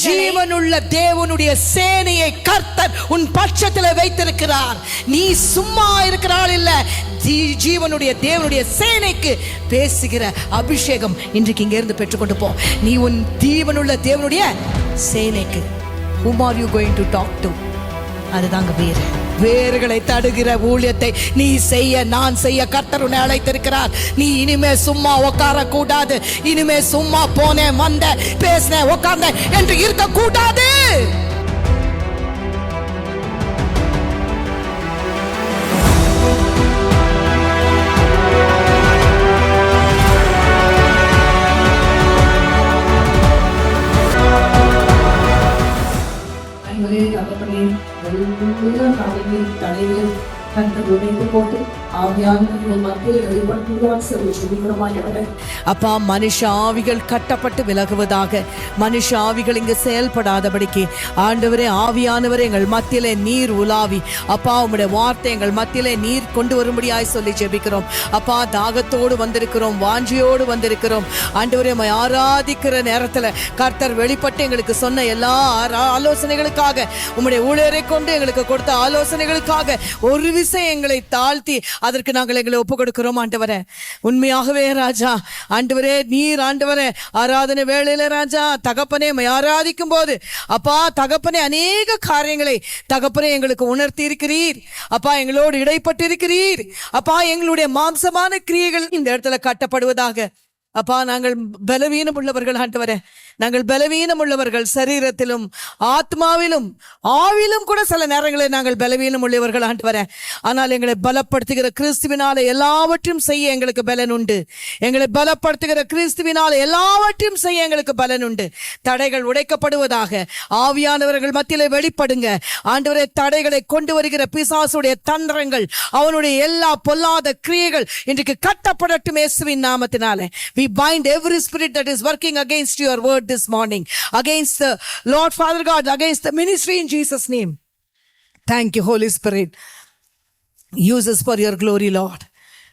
ஜீவனுள்ள தேவனுடைய சேனையை கர்த்தர் உன் பட்சத்தில் வைத்திருக்கிறார். நீ சும்மா இருக்கிறாள் இல்ல, ஜீவனுடைய தேவனுடைய சேனைக்கு பேசுகிற அபிஷேகம் இன்றைக்கு இங்க இருந்து பெற்றுக்கொண்டு போ. நீ உன் ஜீவனுள்ள தேவனுடைய சேனைக்கு whom are you going to talk to? அதுதாங்க வேர்களை தடுகிற ஊழியத்தை நீ செய்ய, நான் செய்ய கர்த்தர் உன்னை அழைத்திருக்கிறார். நீ இனிமே சும்மா உட்கார கூடாது. இனிமே சும்மா போனேன் வந்த பேசினேன் உட்கார்ந்த என்று இருக்க கூடாது. தடையில் கண்டு உடைந்து போட்டு அப்பா, மனுஷ ஆவிகள் கட்டப்பட்டு விலகுவதாக, மனுஷ ஆவிகள் இங்கு செயல்படாதபடிக்கு ஆண்டவரே, ஆவியானவரே எங்கள் மத்தியிலே நீர் உலாவி அப்பா உம்முடைய வார்த்தை எங்கள் மத்தியிலே நீர் கொண்டு வரும்படியாய் சொல்லி ஜெபிக்கிறோம். அப்பா, தாகத்தோடு வந்திருக்கிறோம், வாஞ்சியோடு வந்திருக்கிறோம். ஆண்டவரே, ஆராதிக்கிற நேரத்தில் கர்த்தர் வெளிப்பட்டு எங்களுக்கு சொன்ன எல்லா ஆலோசனைகளுக்காக, உம்முடைய ஊழியரை கொண்டு எங்களுக்கு கொடுத்த ஆலோசனைகளுக்காக ஒரு விஷயம் எங்களை தாழ்த்தி அதற்கு நாங்கள் எங்களை ஒப்பு கொடுக்கிறோம். ஆண்டவரே, உண்மையாகவே ராஜா, ஆண்டவரே நீர் ஆண்டவரே ஆராதனை வேளையில ராஜா தகப்பனே ஆராதிக்கும் போது அப்பா தகப்பனே அநேக காரியங்களை தகப்பனே எங்களுக்கு உணர்த்தி இருக்கிறீர். அப்பா, எங்களோடு இடைப்பட்டு இருக்கிறீர். அப்பா, எங்களுடைய மாம்சமான கிரியைகள் இந்த இடத்துல கட்டப்படுவதாக. அப்பா, நாங்கள் பலவீனம் உள்ளவர்கள் ஆண்டவரே, நாங்கள் பலவீனம் உள்ளவர்கள், சரீரத்திலும் ஆத்மாவிலும் ஆவிலும் கூட சில நேரங்களில் நாங்கள் பலவீனம் உள்ளவர்கள் ஆண்டவரே. ஆனால் எங்களை பலப்படுத்துகிற கிறிஸ்துவினால எல்லாவற்றையும் செய்ய எங்களுக்கு பலன் உண்டு. எங்களை பலப்படுத்துகிற கிறிஸ்துவினால எல்லாவற்றையும் செய்ய எங்களுக்கு பலன் உண்டு. தடைகள் உடைக்கப்படுவதாக. ஆவியானவர்கள் மத்தியிலே வெளிப்படுங்க ஆண்டவரே. தடைகளை கொண்டு வருகிற பிசாசுடைய தந்திரங்கள், அவனுடைய எல்லா பொல்லாத கிரியைகள் இன்றைக்கு கட்டப்படட்டும் இயேசுவின் நாமத்தினாலே. We bind every spirit that is working against your word this morning, against the Lord Father God, against the ministry in Jesus' name. Thank you, Holy Spirit. Use us for your glory, Lord.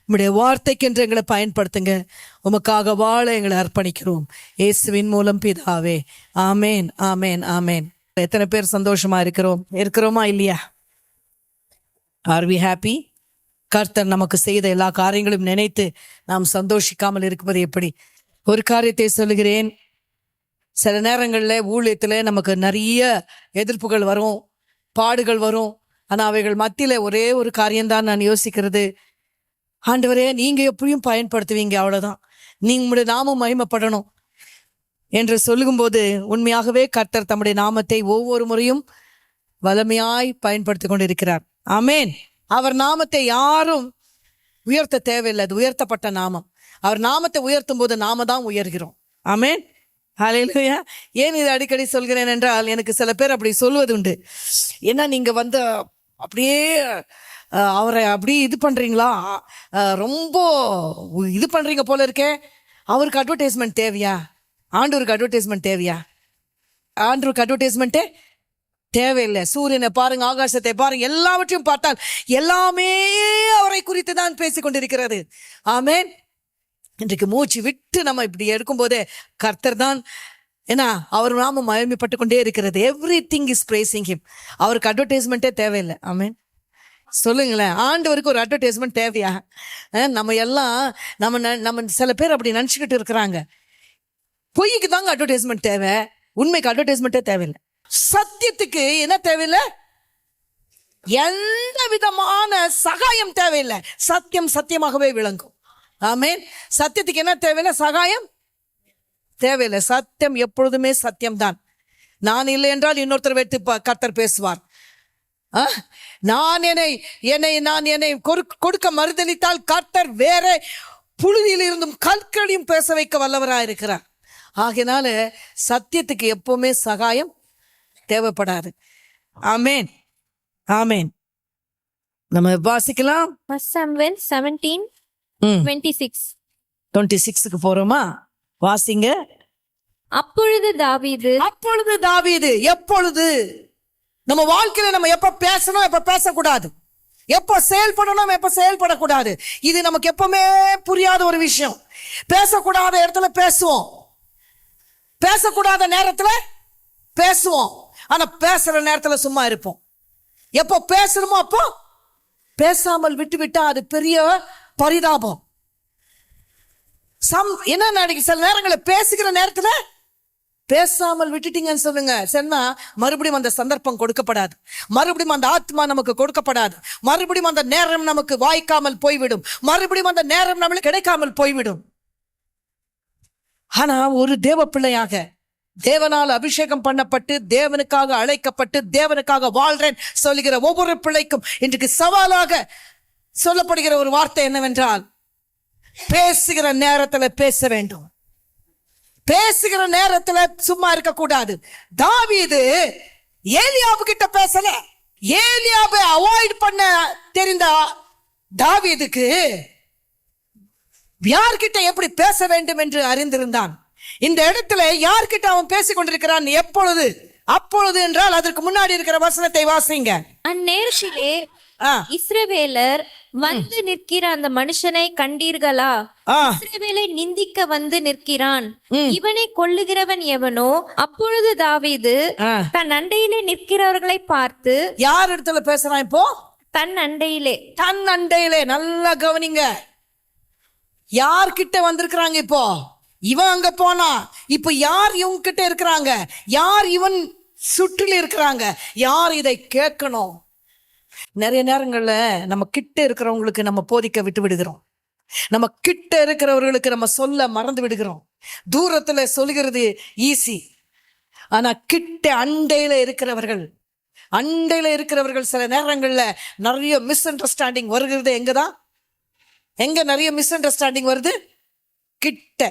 உம்முடைய வார்த்தைக்கென்று எங்களை பயன்படுத்துங்க. உமக்காக வாழ எங்களை அர்ப்பணிக்கிறோம் இயேசுவின் மூலம் பிதாவே. ஆமேன், ஆமேன், ஆமேன். எத்தனை பேர் சந்தோஷமா இருக்கிறோமா இல்லையா? Are we happy? கர்த்தர் நமக்கு செய்த எல்லா காரியங்களும் நினைத்து நாம் சந்தோஷிக்காமல் இருப்பது எப்படி? ஒரு காரியத்தை சொல்லுகிறேன். சில நேரங்களில் ஊழியத்தில் நமக்கு நிறைய எதிர்ப்புகள் வரும், பாடுகள் வரும். ஆனால் அவைகள் மத்தியில் ஒரே ஒரு காரியம்தான் நான் யோசிக்கிறது, ஆண்டவரே நீங்க எப்படியும் பயன்படுத்துவீங்க, அவ்வளவுதான், நீங்க உங்களுடைய நாமம் மகிமைப்படணும் என்று சொல்லும்போது உண்மையாகவே கர்த்தர் தம்முடைய நாமத்தை ஒவ்வொரு முறையும் வலிமையாய் பயன்படுத்தி கொண்டிருக்கிறார். ஆமேன். அவர் நாமத்தை யாரும் உயர்த்த தேவையில்லை, அது உயர்த்தப்பட்ட நாமம். அவர் நாமத்தை உயர்த்தும் போது நாம தான் உயர்கிறோம். ஆமேன், ஹல்லேலூயா. ஏன் இதை அடிக்கடி சொல்கிறேன் என்றால், எனக்கு சில பேர் அப்படி சொல்வது உண்டு. ஏன்னா நீங்க அப்படியே அவரை அப்படி இது பண்றீங்களா, ரொம்ப இது பண்றீங்க போல இருக்கே. அவருக்கு அட்வர்டைஸ்மெண்ட் தேவையா? ஆண்டவருக்கு அட்வர்டைஸ்மெண்ட் தேவையா? ஆண்டவருக்கு அட்வர்டைஸ்மெண்ட்டே தேவையில்லை. சூரியனை பாருங்க, ஆகாசத்தை பாருங்க, எல்லாவற்றையும் பார்த்தால் எல்லாமே அவரை குறித்து தான் பேசிக் கொண்டிருக்கிறது. ஆமேன். இன்றைக்கு மூச்சு விட்டு நம்ம இப்படி எடுக்கும் போதே கர்த்தர் தான், ஏன்னா அவர் நாமம் மகிமைப்பட்டு கொண்டே இருக்கிறது. Everything is praising him. அவருக்கு அட்வர்டைஸ்மெண்ட்டே தேவையில்லை. ஆமேன். சொல்லுங்களேன், ஆண்டவருக்கு ஒரு அட்வர்டைஸ்மெண்ட் தேவையா? நம்ம எல்லாம் நம்ம சில பேர் அப்படி நினச்சிக்கிட்டு இருக்கிறாங்க. பொய்க்கு தாங்க அட்வர்டைஸ்மெண்ட் தேவை, உண்மைக்கு அட்வர்டைஸ்மெண்ட்டே தேவையில்லை. சத்தியத்துக்கு என்ன தேவையில்லை? எந்த விதமான சகாயம் தேவையில்லை. சத்தியம் சத்தியமாகவே விளங்கும். ஆமேன். சத்தியத்துக்கு என்ன தேவையில்லை? சகாயம் தேவையில்லை. சத்தியம் எப்பொழுதுமே சத்தியம்தான். நான் இல்லை என்றால் இன்னொருத்தர் வைத்து கர்த்தர் பேசுவார். நான் என்னை கொடுக்க மறுதளித்தால் கர்த்தர் வேற புழுதியில் இருந்தும் கற்களையும் பேச வைக்க வல்லவராக இருக்கிறார். ஆகையினால சத்தியத்துக்கு எப்பவுமே சகாயம் தேவைப்படாது. ஆமேன், ஆமேன். நம்ம வாசிக்கலாம். 1 Samuel 17:26 போறோமா? வாசிங்க. அப்பொழுது தாவீது எப்பொழுது நம்ம வாழ்க்கையில நம்ம எப்ப பேசணும், எப்ப பேசக்கூடாது, எப்ப செயல்படணும், எப்ப செயல்படக்கூடாது, இது நமக்கு எப்பவுமே புரியாத ஒரு விஷயம். பேசக்கூடாத இடத்துல பேசுவோம், பேசக்கூடாத நேரத்துல பேசுவோம், ஆனா பேசுற நேரத்துல சும்மா இருப்போம். எப்போ பேசுறோமோ அப்போ பேசாமல் விட்டு விட்டா அது பெரிய பரிதாபம். என்ன சில நேரங்களில் பேசுகிற நேரத்துல பேசாமல் விட்டுட்டீங்கன்னு சொல்லுங்க, சொன்னா மறுபடியும் அந்த சந்தர்ப்பம் கொடுக்கப்படாது, மறுபடியும் அந்த ஆத்மா நமக்கு கொடுக்கப்படாது, மறுபடியும் அந்த நேரம் நமக்கு வாய்க்காமல் போய்விடும், மறுபடியும் அந்த நேரம் நம்மளுக்கு கிடைக்காமல் போய்விடும். ஆனா ஒரு தேவ பிள்ளையாக, தேவனால் அபிஷேகம் பண்ணப்பட்டு, தேவனுக்காக அழைக்கப்பட்டு, தேவனுக்காக வாழ்றேன் சொல்லுகிற ஒவ்வொரு பிள்ளைக்கும் இன்றைக்கு சவாலாக சொல்லப்படுகிற ஒரு வார்த்தை என்னவென்றால், பேசுகிற நேரத்துல பேச வேண்டும், பேசுகிற நேரத்துல சும்மா இருக்க கூடாது. தாவீது ஏலியாபு கிட்ட பேசல, ஏலியாபை அவாய்ட் பண்ண தெரிந்த தாவீதுக்கு யார்கிட்ட எப்படி பேச வேண்டும் என்று அறிந்திருந்தான். இந்த இடத்துல யார்கிட்ட அவன் பேசிக் கொண்டிருக்கிறான், எப்பொழுது, அப்பொழுது என்றால் அதற்கு முன்னாடி இருக்கிற வசனத்தை வாசிங்க. அந்நேரத்திலே இஸ்ரவேலர் வந்து நிற்கிற அந்த மனுஷனை கண்டீர்களா? இஸ்ரவேலை நிந்திக்க வந்து நிற்கிறான், இவனை கொல்லுகிறவன் எவனோ? அப்பொழுது தாவீது தன் அண்டையிலே நிற்கிறவர்களை பார்த்து, யார் இடத்துல பேசுறான் இப்போ? தன் அண்டையிலே. தன் அண்டையிலே. நல்லா கவனிங்க, யார்கிட்ட வந்திருக்கிறாங்க இப்போ? இவன் அங்க போனா, இப்ப யார் இவங்க கிட்ட இருக்கிறாங்க? யார் இவன் சுற்றில இருக்கிறாங்க? யார் இதை கேட்கணும்? நிறைய நேரங்கள்ல நம்ம கிட்ட இருக்கிறவங்களுக்கு நம்ம போதிக்க விட்டு விடுகிறோம், நம்ம கிட்ட இருக்கிறவர்களுக்கு நம்ம சொல்ல மறந்து விடுகிறோம். தூரத்துல சொல்லுகிறது ஈஸி, ஆனா கிட்ட அண்டையில இருக்கிறவர்கள் சில நேரங்கள்ல நிறைய மிஸ் அண்டர்ஸ்டாண்டிங் வருகிறது. எங்க நிறைய மிஸ் அண்டர்ஸ்டாண்டிங் வருது? கிட்ட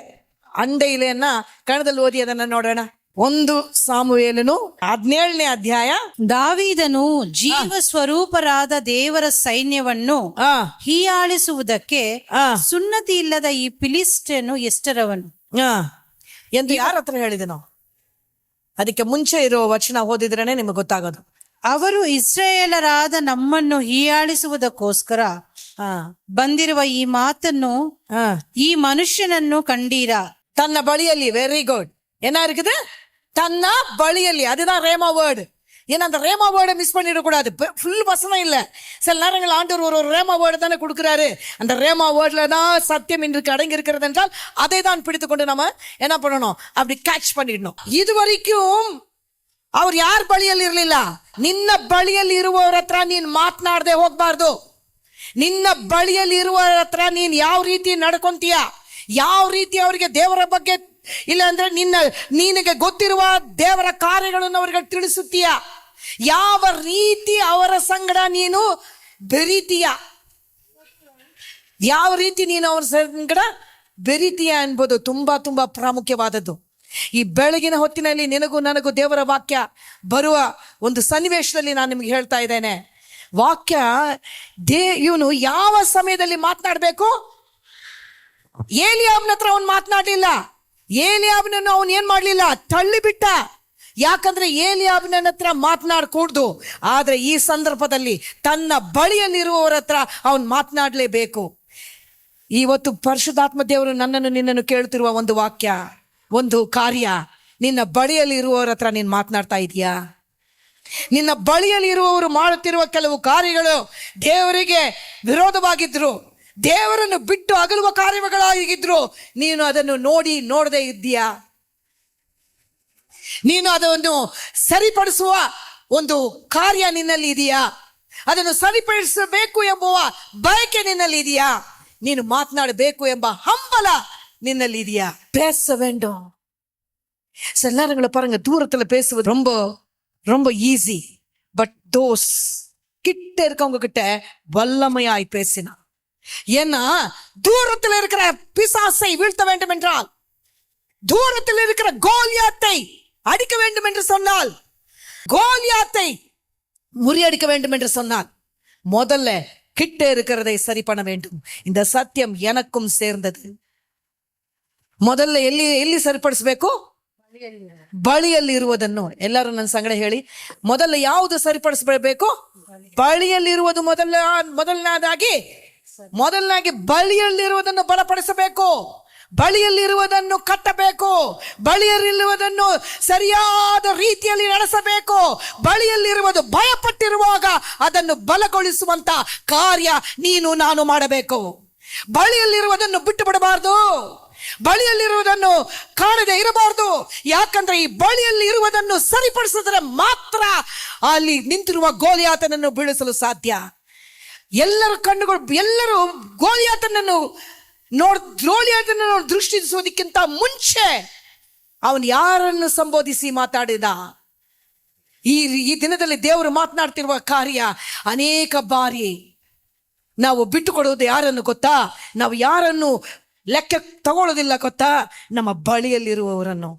ಅಂಡೈಲೇನ ಕಣದಲ್ಲಿ ಓದಿಯದನ್ನ ನೋಡೋಣ. 1 ಸಾಮುವೇಲನು 17ನೇ ಅಧ್ಯಾಯ. ದಾವೀದನು ಜೀವ ಸ್ವರೂಪರಾದ ದೇವರ ಸೈನ್ಯವನ್ನು ಹೀಯಾಳಿಸುವುದಕ್ಕೆ ಸುನ್ನತಿ ಇಲ್ಲದ ಈ ಫಿಲಿಸ್ಟಿಯನು ಎಷ್ಟರವನು ಎಂದು ಯಾರ ಹತ್ರ ಹೇಳಿದನು? ಅದಕ್ಕೆ ಮುಂಚೆ ಇರೋ ವಚನ ಓದಿದ್ರೇನೆ ನಿಮಗೆ ಗೊತ್ತಾಗೋದು. ಅವರು ಇಸ್ರಾಯೇಲರಾದ ನಮ್ಮನ್ನು ಹೀಯಾಳಿಸುವುದಕ್ಕೋಸ್ಕರ ಬಂದಿರುವ ಈ ಮಾತನ್ನು, ಈ ಮನುಷ್ಯನನ್ನು ಕಂಡೀರಾ? ತನ್ನ ಬಳಿಯಲ್ಲಿ, ವೆರಿ ಗುಡ್, என்ன இருக்குது? தன்ன பலியல்லி. அதுதான் ரேமா வேர்டு. ஏன்னா அந்த ரேமா வேர்டை மிஸ் பண்ணிடக்கூடாது. ஃபுல் வசனம் இல்லை, சில நேரங்கள் ஆண்டவர் ஒரு ரேமா வேர்டு தானே கொடுக்குறாரு. அந்த ரேமா வேர்ட்ல தான் சத்தியம் இன்றைக்கு அடங்கி இருக்கிறது என்றால் அதை தான் பிடித்து கொண்டு நம்ம என்ன பண்ணணும், அப்படி கேட்ச் பண்ணிடணும். இது வரைக்கும் ಅವ್ರು ಯಾರ ಬಳಿಯಲ್ಲಿ ಇರಲಿಲ್ಲ. ನಿನ್ನ ಬಳಿಯಲ್ಲಿ ಇರುವವರ ಹತ್ರ ನೀನು ಮಾತನಾಡದೆ ಹೋಗ್ಬಾರ್ದು. ನಿನ್ನ ಬಳಿಯಲ್ಲಿ ಇರುವವರ ಹತ್ರ ನೀನು ಯಾವ ರೀತಿ ನಡ್ಕೊಂತೀಯ, ಯಾವ ರೀತಿ ಅವರಿಗೆ ದೇವರ ಬಗ್ಗೆ, ಇಲ್ಲ ಅಂದ್ರೆ ನಿನಗೆ ಗೊತ್ತಿರುವ ದೇವರ ಕಾರ್ಯಗಳನ್ನು ಅವರಿಗೆ ತಿಳಿಸುತ್ತೀಯ, ಯಾವ ರೀತಿ ಅವರ ಸಂಗಡ ನೀನು ಬೆರೀತೀಯ, ಯಾವ ರೀತಿ ನೀನು ಅವರ ಸಂಗಡ ಬೆರೀತೀಯ ಎಂಬುದು ತುಂಬಾ ತುಂಬಾ ಪ್ರಾಮುಖ್ಯವಾದದ್ದು. ಈ ಬೆಳಗಿನ ಹೊತ್ತಿನಲ್ಲಿ ನಿನಗೂ ನನಗೂ ದೇವರ ವಾಕ್ಯ ಬರುವ ಒಂದು ಸನ್ನಿವೇಶದಲ್ಲಿ ನಾನು ನಿಮ್ಗೆ ಹೇಳ್ತಾ ಇದ್ದೇನೆ. ವಾಕ್ಯ ಇವನು ಯಾವ ಸಮಯದಲ್ಲಿ ಮಾತನಾಡಬೇಕು? ಏಲಿಯಾಬನ ಹತ್ರ ಅವನು ಮಾತನಾಡಲಿಲ್ಲ. ಏಲಿಯಾಬನನ್ನು ಅವನು ಏನ್ ಮಾಡ್ಲಿಲ್ಲ, ತಳ್ಳಿಬಿಟ್ಟ. ಯಾಕಂದ್ರೆ ಏಲಿಯಾಬನ ಹತ್ರ ಮಾತನಾಡಕೂಡ್ದು. ಆದ್ರೆ ಈ ಸಂದರ್ಭದಲ್ಲಿ ತನ್ನ ಬಳಿಯಲ್ಲಿರುವವರ ಹತ್ರ ಅವನು ಮಾತನಾಡಲೇಬೇಕು. ಇವತ್ತು ಪರಿಶುದ್ಧಾತ್ಮ ದೇವರು ನನ್ನನ್ನು ನಿನ್ನನ್ನು ಕೇಳುತ್ತಿರುವ ಒಂದು ವಾಕ್ಯ, ಒಂದು ಕಾರ್ಯ. ನಿನ್ನ ಬಳಿಯಲ್ಲಿ ಇರುವವರ ಹತ್ರ ನೀನು ಮಾತನಾಡ್ತಾ ಇದೀಯಾ? ನಿನ್ನ ಬಳಿಯಲ್ಲಿ ಇರುವವರು ಮಾಡುತ್ತಿರುವ ಕೆಲವು ಕಾರ್ಯಗಳು ದೇವರಿಗೆ ವಿರೋಧವಾಗಿದ್ರು, ದೇವರನ್ನು ಬಿಟ್ಟು ಅಗಲುವ ಕಾರ್ಯಗಳಾಗಿದ್ರು, ನೀನು ಅದನ್ನು ನೋಡದೆ ಇದ್ದೀಯಾ? ನೀನು ಅದನ್ನು ಸರಿಪಡಿಸುವ ಒಂದು ಕಾರ್ಯ ನಿನ್ನಲ್ಲಿ ಇದೆಯಾ? ಅದನ್ನು ಸರಿಪಡಿಸಬೇಕು ಎಂಬುವ ಬಯಕೆ ನಿನ್ನಲ್ಲಿ ಇದೆಯಾ? ನೀನು ಮಾತನಾಡಬೇಕು ಎಂಬ ಹಂಬಲ நின்னல் இதியா? பேச வேண்டும். சில நேரங்களை பாருங்க, தூரத்துல பேசுவது ரொம்ப ரொம்ப ஈஸி. பட் தோஸ் கிட்ட இருக்கவங்க கிட்ட வல்லமையாய் பேசினா. ஏன்னா தூரத்தில் இருக்கிற பிசாசை வீழ்த்த வேண்டும் என்றால், தூரத்தில் இருக்கிற கோலியாத்தை அடிக்க வேண்டும் என்று சொன்னால், கோலியாத்தை முறியடிக்க வேண்டும் என்று சொன்னால், முதல்ல கிட்ட இருக்கிறதை சரி பண்ண வேண்டும். இந்த சத்தியம் எனக்கும் சேர்ந்தது. ಮೊದಲ ಎಲ್ಲಿ ಸರಿಪಡಿಸಬೇಕು? ಬಳಿಯಲ್ಲಿ ಇರುವುದನ್ನು. ಎಲ್ಲರೂ ನನ್ನ ಸಂಗಡ ಹೇಳಿ, ಮೊದಲ ಯಾವುದು ಸರಿಪಡಿಸಬೇಕು? ಬಳಿಯಲ್ಲಿರುವುದು ಮೊದಲನಾಗಿ ಬಳಿಯಲ್ಲಿರುವುದನ್ನು ಬಲಪಡಿಸಬೇಕು. ಬಳಿಯಲ್ಲಿರುವುದನ್ನು ಕಟ್ಟಬೇಕು, ಬಳಿಯಲ್ಲಿರುವುದನ್ನು ಸರಿಯಾದ ರೀತಿಯಲ್ಲಿ ನಡೆಸಬೇಕು. ಬಳಿಯಲ್ಲಿರುವುದು ಭಯಪಟ್ಟಿರುವಾಗ ಅದನ್ನು ಬಲಗೊಳಿಸುವಂತ ಕಾರ್ಯ ನೀನು ನಾನು ಮಾಡಬೇಕು. ಬಳಿಯಲ್ಲಿರುವುದನ್ನು ಬಿಟ್ಟು ಬಿಡಬಾರ್ದು, ಬಳಿಯಲ್ಲಿರುವುದನ್ನು ಕಾಣದೆ ಇರಬಾರ್ದು. ಯಾಕಂದ್ರೆ ಈ ಬಳಿಯಲ್ಲಿ ಇರುವುದನ್ನು ಸರಿಪಡಿಸಿದ್ರೆ ಮಾತ್ರ ಅಲ್ಲಿ ನಿಂತಿರುವ ಗೋಲಿಯಾತನನ್ನು ಬೀಳಿಸಲು ಸಾಧ್ಯ. ಎಲ್ಲರ ಕಣ್ಣುಗಳು, ಎಲ್ಲರೂ ಗೋಲಿಯಾತನನ್ನು ದೃಷ್ಟಿಸೋದಕ್ಕಿಂತ ಮುಂಚೆ ಅವನು ಯಾರನ್ನು ಸಂಬೋಧಿಸಿ ಮಾತಾಡಿದ. ಈ ದಿನದಲ್ಲಿ ದೇವರು ಮಾತನಾಡ್ತಿರುವ ಕಾರ್ಯ ಅನೇಕ ಬಾರಿ ನಾವು ಬಿಟ್ಟುಕೊಡುವುದು ಯಾರನ್ನು ಗೊತ್ತಾ? ನಾವು ಯಾರನ್ನು ಲೆಕ್ಕ ತಗೊಳ್ಳೋದಿಲ್ಲ ಗೊತ್ತಾ? ನಮ್ಮ ಬಳಿಯಲ್ಲಿರುವವರನ್ನು.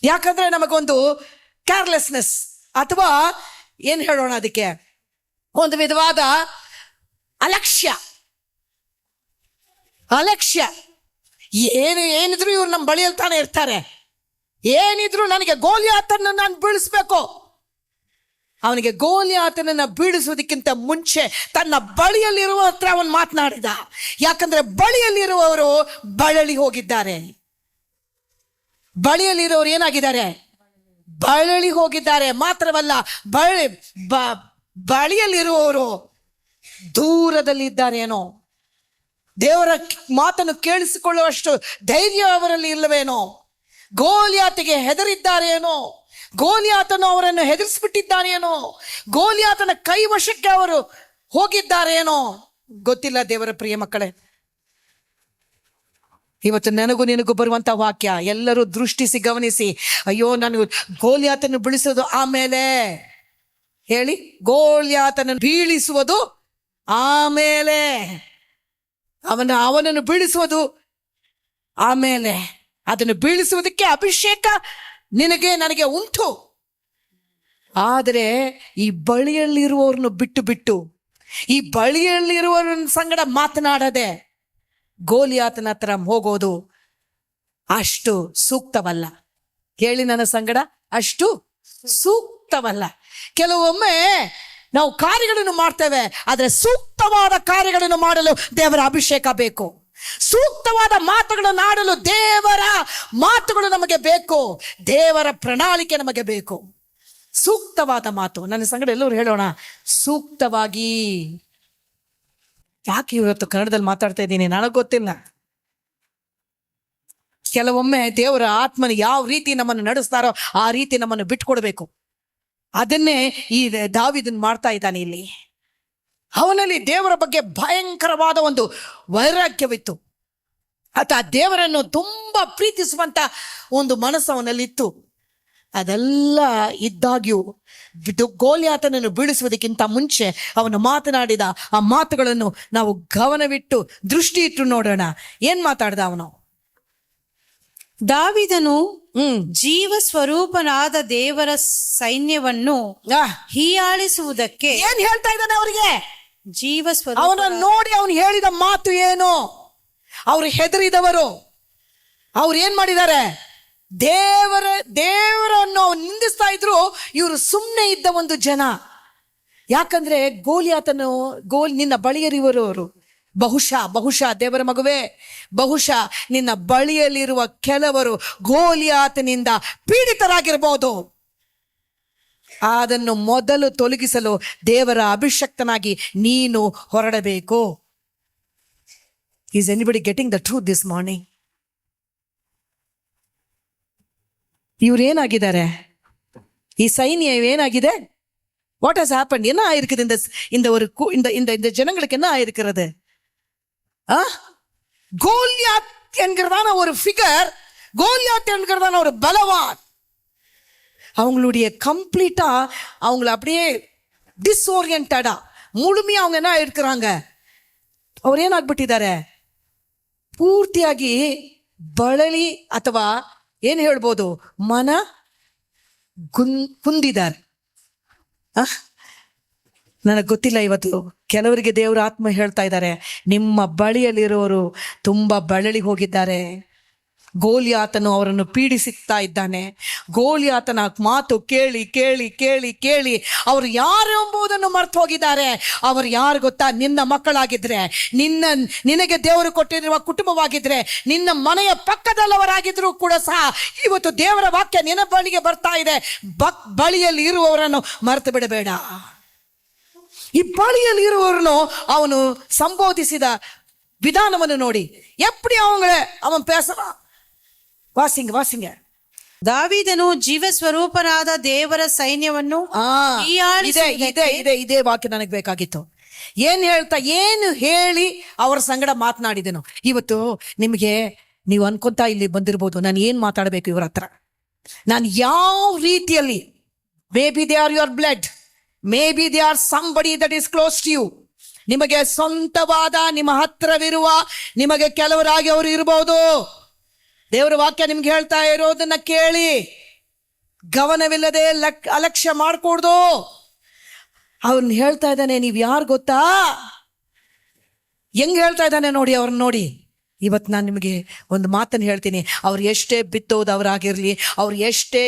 ಯಾಕಂದ್ರೆ ನಮಗೊಂದು ಕೇರ್ಲೆಸ್ನೆಸ್ ಅಥವಾ ಏನ್ ಹೇಳೋಣ, ಅದಕ್ಕೆ ಒಂದು ವಿಧವಾದ ಅಲಕ್ಷ್ಯ. ಏನಿದ್ರು ಇವ್ರು ನಮ್ಮ ಬಳಿಯಲ್ಲಿ ತಾನೇ ಇರ್ತಾರೆ, ಏನಿದ್ರು ನನಗೆ ಗೋಲಿಯಾತನನ್ನು ನಾನು ಬೀಳಿಸ್ಬೇಕು. ಅವನಿಗೆ ಗೋಲಿಯಾತನನ್ನು ಬೀಳಿಸುವುದಕ್ಕಿಂತ ಮುಂಚೆ ತನ್ನ ಬಳಿಯಲ್ಲಿರುವ ಹತ್ರ ಅವನು ಮಾತನಾಡಿದ. ಯಾಕಂದ್ರೆ ಬಳಿಯಲ್ಲಿರುವವರು ಬಳಲಿ ಹೋಗಿದ್ದಾರೆ. ಬಳಿಯಲ್ಲಿರೋರು ಏನಾಗಿದ್ದಾರೆ? ಬಳಲಿ ಹೋಗಿದ್ದಾರೆ. ಮಾತ್ರವಲ್ಲ, ಬಳಿಯಲ್ಲಿರುವವರು ದೂರದಲ್ಲಿದ್ದಾರೇನೋ. ದೇವರ ಮಾತನ್ನು ಕೇಳಿಸಿಕೊಳ್ಳುವಷ್ಟು ಧೈರ್ಯ ಅವರಲ್ಲಿ ಇಲ್ಲವೇನೋ. ಗೋಲಿಯಾತಿಗೆ ಹೆದರಿದ್ದಾರೇನೋ. ಗೋಲಿಯಾತನು ಅವರನ್ನು ಹೆದರಿಸ್ಬಿಟ್ಟಿದ್ದಾನೇನೋ. ಗೋಲಿಯಾತನ ಕೈವಶಕ್ಕೆ ಅವರು ಹೋಗಿದ್ದಾರೇನೋ ಗೊತ್ತಿಲ್ಲ. ದೇವರ ಪ್ರಿಯ ಮಕ್ಕಳೇ, ಇವತ್ತು ನನಗೂ ನಿನಗೂ ಬರುವಂತ ವಾಕ್ಯ ಎಲ್ಲರೂ ದೃಷ್ಟಿಸಿ ಗಮನಿಸಿ. ಅಯ್ಯೋ, ನಾನು ಗೋಲಿಯಾತನ್ನು ಬೀಳಿಸೋದು ಆಮೇಲೆ ಹೇಳಿ, ಗೋಲಿಯಾತನನ್ನು ಬೀಳಿಸುವುದು ಆಮೇಲೆ, ಅವನನ್ನು ಬೀಳಿಸುವುದು ಆಮೇಲೆ. ಅದನ್ನು ಬೀಳಿಸುವುದಕ್ಕೆ ಅಭಿಷೇಕ ನಿನಗೆ ನನಗೆ ಉಂಟು. ಆದರೆ ಈ ಬಳಿಯಲ್ಲಿರುವವ್ರನ್ನು ಬಿಟ್ಟು ಈ ಬಳಿಯಲ್ಲಿರುವವರ ಸಂಗಡ ಮಾತನಾಡದೆ ಗೋಲಿಯಾತನ ಹತ್ರ ಹೋಗೋದು ಅಷ್ಟು ಸೂಕ್ತವಲ್ಲ. ಹೇಳಿ ನನ್ನ ಸಂಗಡ, ಅಷ್ಟು ಸೂಕ್ತವಲ್ಲ. ಕೆಲವೊಮ್ಮೆ ನಾವು ಕಾರ್ಯಗಳನ್ನು ಮಾಡ್ತೇವೆ, ಆದರೆ ಸೂಕ್ತವಾದ ಕಾರ್ಯಗಳನ್ನು ಮಾಡಲು ದೇವರ ಅಭಿಷೇಕ ಬೇಕು. ಸೂಕ್ತವಾದ ಮಾತುಗಳನ್ನು ಆಡಲು ದೇವರ ಮಾತುಗಳು ನಮಗೆ ಬೇಕು. ದೇವರ ಪ್ರಣಾಳಿಕೆ ನಮಗೆ ಬೇಕು. ಸೂಕ್ತವಾದ ಮಾತು. ನನ್ನ ಸಂಗಡ ಎಲ್ಲರೂ ಹೇಳೋಣ, ಸೂಕ್ತವಾಗಿ. ಯಾಕೆ ಇವತ್ತು ಕನ್ನಡದಲ್ಲಿ ಮಾತಾಡ್ತಾ ಇದ್ದೀನಿ ನನಗೆ ಗೊತ್ತಿಲ್ಲ. ಕೆಲವೊಮ್ಮೆ ದೇವರ ಆತ್ಮನ ಯಾವ ರೀತಿ ನಮ್ಮನ್ನು ನಡೆಸ್ತಾರೋ ಆ ರೀತಿ ನಮ್ಮನ್ನು ಬಿಟ್ಕೊಡ್ಬೇಕು. ಅದನ್ನೇ ಈ ದಾವೀದನ್ ಮಾಡ್ತಾ ಇದ್ದಾನೆ ಇಲ್ಲಿ. ಅವನಲ್ಲಿ ದೇವರ ಬಗ್ಗೆ ಭಯಂಕರವಾದ ಒಂದು ವೈರಾಗ್ಯವಿತ್ತು. ಆತ ದೇವರನ್ನು ತುಂಬಾ ಪ್ರೀತಿಸುವಂತ ಒಂದು ಮನಸ್ಸು ಅವನಲ್ಲಿತ್ತು. ಅದೆಲ್ಲ ಇದ್ದಾಗ್ಯೂ ಗೋಲಿಯಾತನನ್ನು ಬೀಳಿಸುವುದಕ್ಕಿಂತ ಮುಂಚೆ ಅವನು ಮಾತನಾಡಿದ ಆ ಮಾತುಗಳನ್ನು ನಾವು ಗಮನವಿಟ್ಟು ದೃಷ್ಟಿ ಇಟ್ಟು ನೋಡೋಣ. ಏನ್ ಮಾತಾಡ್ದ ಅವನು? ದಾವೀದನು ಜೀವ ಸ್ವರೂಪನಾದ ದೇವರ ಸೈನ್ಯವನ್ನು ಹೀಯಾಳಿಸುವುದಕ್ಕೆ ಏನ್ ಹೇಳ್ತಾ ಇದ್ದಾನೆ ಅವರಿಗೆ? ಜೀವ ಸ್ವರೂಪ. ಅವನನ್ನು ನೋಡಿ ಅವನು ಹೇಳಿದ ಮಾತು ಏನು? ಅವರು ಹೆದರಿದವರು. ಅವ್ರು ಏನ್ ಮಾಡಿದ್ದಾರೆ? ದೇವರನ್ನು ಅವ್ರು ನಿಂದಿಸ್ತಾ ಇದ್ರು. ಇವರು ಸುಮ್ಮನೆ ಇದ್ದ ಒಂದು ಜನ. ಯಾಕಂದ್ರೆ ಗೋಲಿಯಾತನು ನಿನ್ನ ಬಳಿಯಲ್ಲಿರುವವರು ಬಹುಶಃ ದೇವರ ಮಗುವೆ, ಬಹುಶಃ ನಿನ್ನ ಬಳಿಯಲ್ಲಿರುವ ಕೆಲವರು ಗೋಲಿಯಾತನಿಂದ ಪೀಡಿತರಾಗಿರ್ಬೋದು. ಅದನ್ನು ಮೊದಲು ತೊಲಗಿಸಲು ದೇವರ ಅಭಿಷಕ್ತನಾಗಿ ನೀನು ಹೊರಡಬೇಕು. Is anybody getting the truth this morning? ಇವ್ರೇನಾಗಿದ್ದಾರೆ? ಈ ಸೈನ್ಯ ಏನಾಗಿದೆ? What has happen? என்ன ஆயிருக்குது இந்த ஜனங்களுக்கு என்ன ஆயிருக்கிறது? கோலியாத் என்கிறதான ஒரு ஃபிகர், கோலியாத் என்கிறதான ஒரு பலவான் அவங்களுடைய கம்ப்ளீட்டா அவங்கள அப்படியே டிஸ்ஓரியன்டா முழுமையா அவங்க என்ன இருக்கிறாங்க? ಅವ್ರು ಏನಾಗ್ಬಿಟ್ಟಿದ್ದಾರೆ? ಪೂರ್ತಿಯಾಗಿ ಬಳಲಿ ಅಥವಾ ಏನ್ ಹೇಳ್ಬೋದು, ಮನ ಕುಂದಿದ್ದಾರೆ. ನನಗೆ ಗೊತ್ತಿಲ್ಲ, ಇವತ್ತು ಕೆಲವರಿಗೆ ದೇವರ ಆತ್ಮ ಹೇಳ್ತಾ ಇದ್ದಾರೆ, ನಿಮ್ಮ ಬಳಿಯಲ್ಲಿರೋರು ತುಂಬಾ ಬಳಲಿ ಹೋಗಿದ್ದಾರೆ. ಗೋಲಿಯಾತನು ಅವರನ್ನು ಪೀಡಿಸುತ್ತಾ ಇದ್ದಾನೆ. ಗೋಲಿಯಾತನ ಮಾತು ಕೇಳಿ ಕೇಳಿ ಕೇಳಿ ಕೇಳಿ ಅವರು ಯಾರು ಎಂಬುದನ್ನು ಮರ್ತು ಹೋಗಿದ್ದಾರೆ. ಅವರು ಯಾರು ಗೊತ್ತಾ? ನಿನ್ನ ಮಕ್ಕಳಾಗಿದ್ರೆ, ನಿನಗೆ ದೇವರು ಕೊಟ್ಟಿರುವ ಕುಟುಂಬವಾಗಿದ್ರೆ, ನಿನ್ನ ಮನೆಯ ಪಕ್ಕದಲ್ಲವರಾಗಿದ್ರು ಕೂಡ ಸಹ ಇವತ್ತು ದೇವರ ವಾಕ್ಯ ನಿನ್ನ ಬಳಿಗೆ ಬರ್ತಾ ಇದೆ. ಬಳಿಯಲ್ಲಿ ಇರುವವರನ್ನು ಮರೆತು ಬಿಡಬೇಡ. ಈ ಬಳಿಯಲ್ಲಿ ಇರುವವರನ್ನು ಅವನು ಸಂಬೋಧಿಸಿದ ವಿಧಾನವನ್ನು ನೋಡಿ. ಎಪ್ಪಡಿ ಅವನ್ பேசலாம். ವಾಸಿಂಗ ದಾವೀದನು ಜೀವ ಸ್ವರೂಪನಾದ ದೇವರ ಸೈನ್ಯವನ್ನು ಇದೇ ವಾಕ್ಯ ನನಗೆ ಬೇಕಾಗಿತ್ತು. ಏನು ಹೇಳಿ ಅವರ ಸಂಗಡ ಮಾತನಾಡಿದನು. ಇವತ್ತು ನಿಮಗೆ ನೀವು ಅನ್ಕೊಂತಾ ಇಲ್ಲಿ ಬಂದಿರ್ಬೋದು, ನಾನು ಏನ್ ಮಾತಾಡಬೇಕು ಇವರ ಹತ್ರ, ನಾನು ಯಾವ ರೀತಿಯಲ್ಲಿ, may be they are your blood, may be they are somebody that is close to you. ನಿಮಗೆ ಸ್ವಂತವಾದ, ನಿಮ್ಮ ಹತ್ರವಿರುವ, ನಿಮಗೆ ಕೆಲವರಾಗಿ ಅವರು ಇರಬಹುದು. ದೇವರ ವಾಕ್ಯ ನಿಮ್ಗೆ ಹೇಳ್ತಾ ಇರೋದನ್ನ ಕೇಳಿ, ಗಮನವಿಲ್ಲದೆ ಅಲಕ್ಷ್ಯ ಮಾಡ್ಕೊಡ್ದು. ಅವ್ರನ್ನ ಹೇಳ್ತಾ ಇದ್ದಾನೆ, ನೀವ್ ಯಾರು ಗೊತ್ತಾ? ಹೆಂಗ್ ಹೇಳ್ತಾ ಇದ್ದಾನೆ ನೋಡಿ, ಅವ್ರನ್ನ ನೋಡಿ. ಇವತ್ತು ನಾನು ನಿಮಗೆ ಒಂದು ಮಾತನ್ನು ಹೇಳ್ತೀನಿ. ಅವ್ರು ಎಷ್ಟೇ ಬಿತ್ತೋದವರಾಗಿರ್ಲಿ, ಅವ್ರು ಎಷ್ಟೇ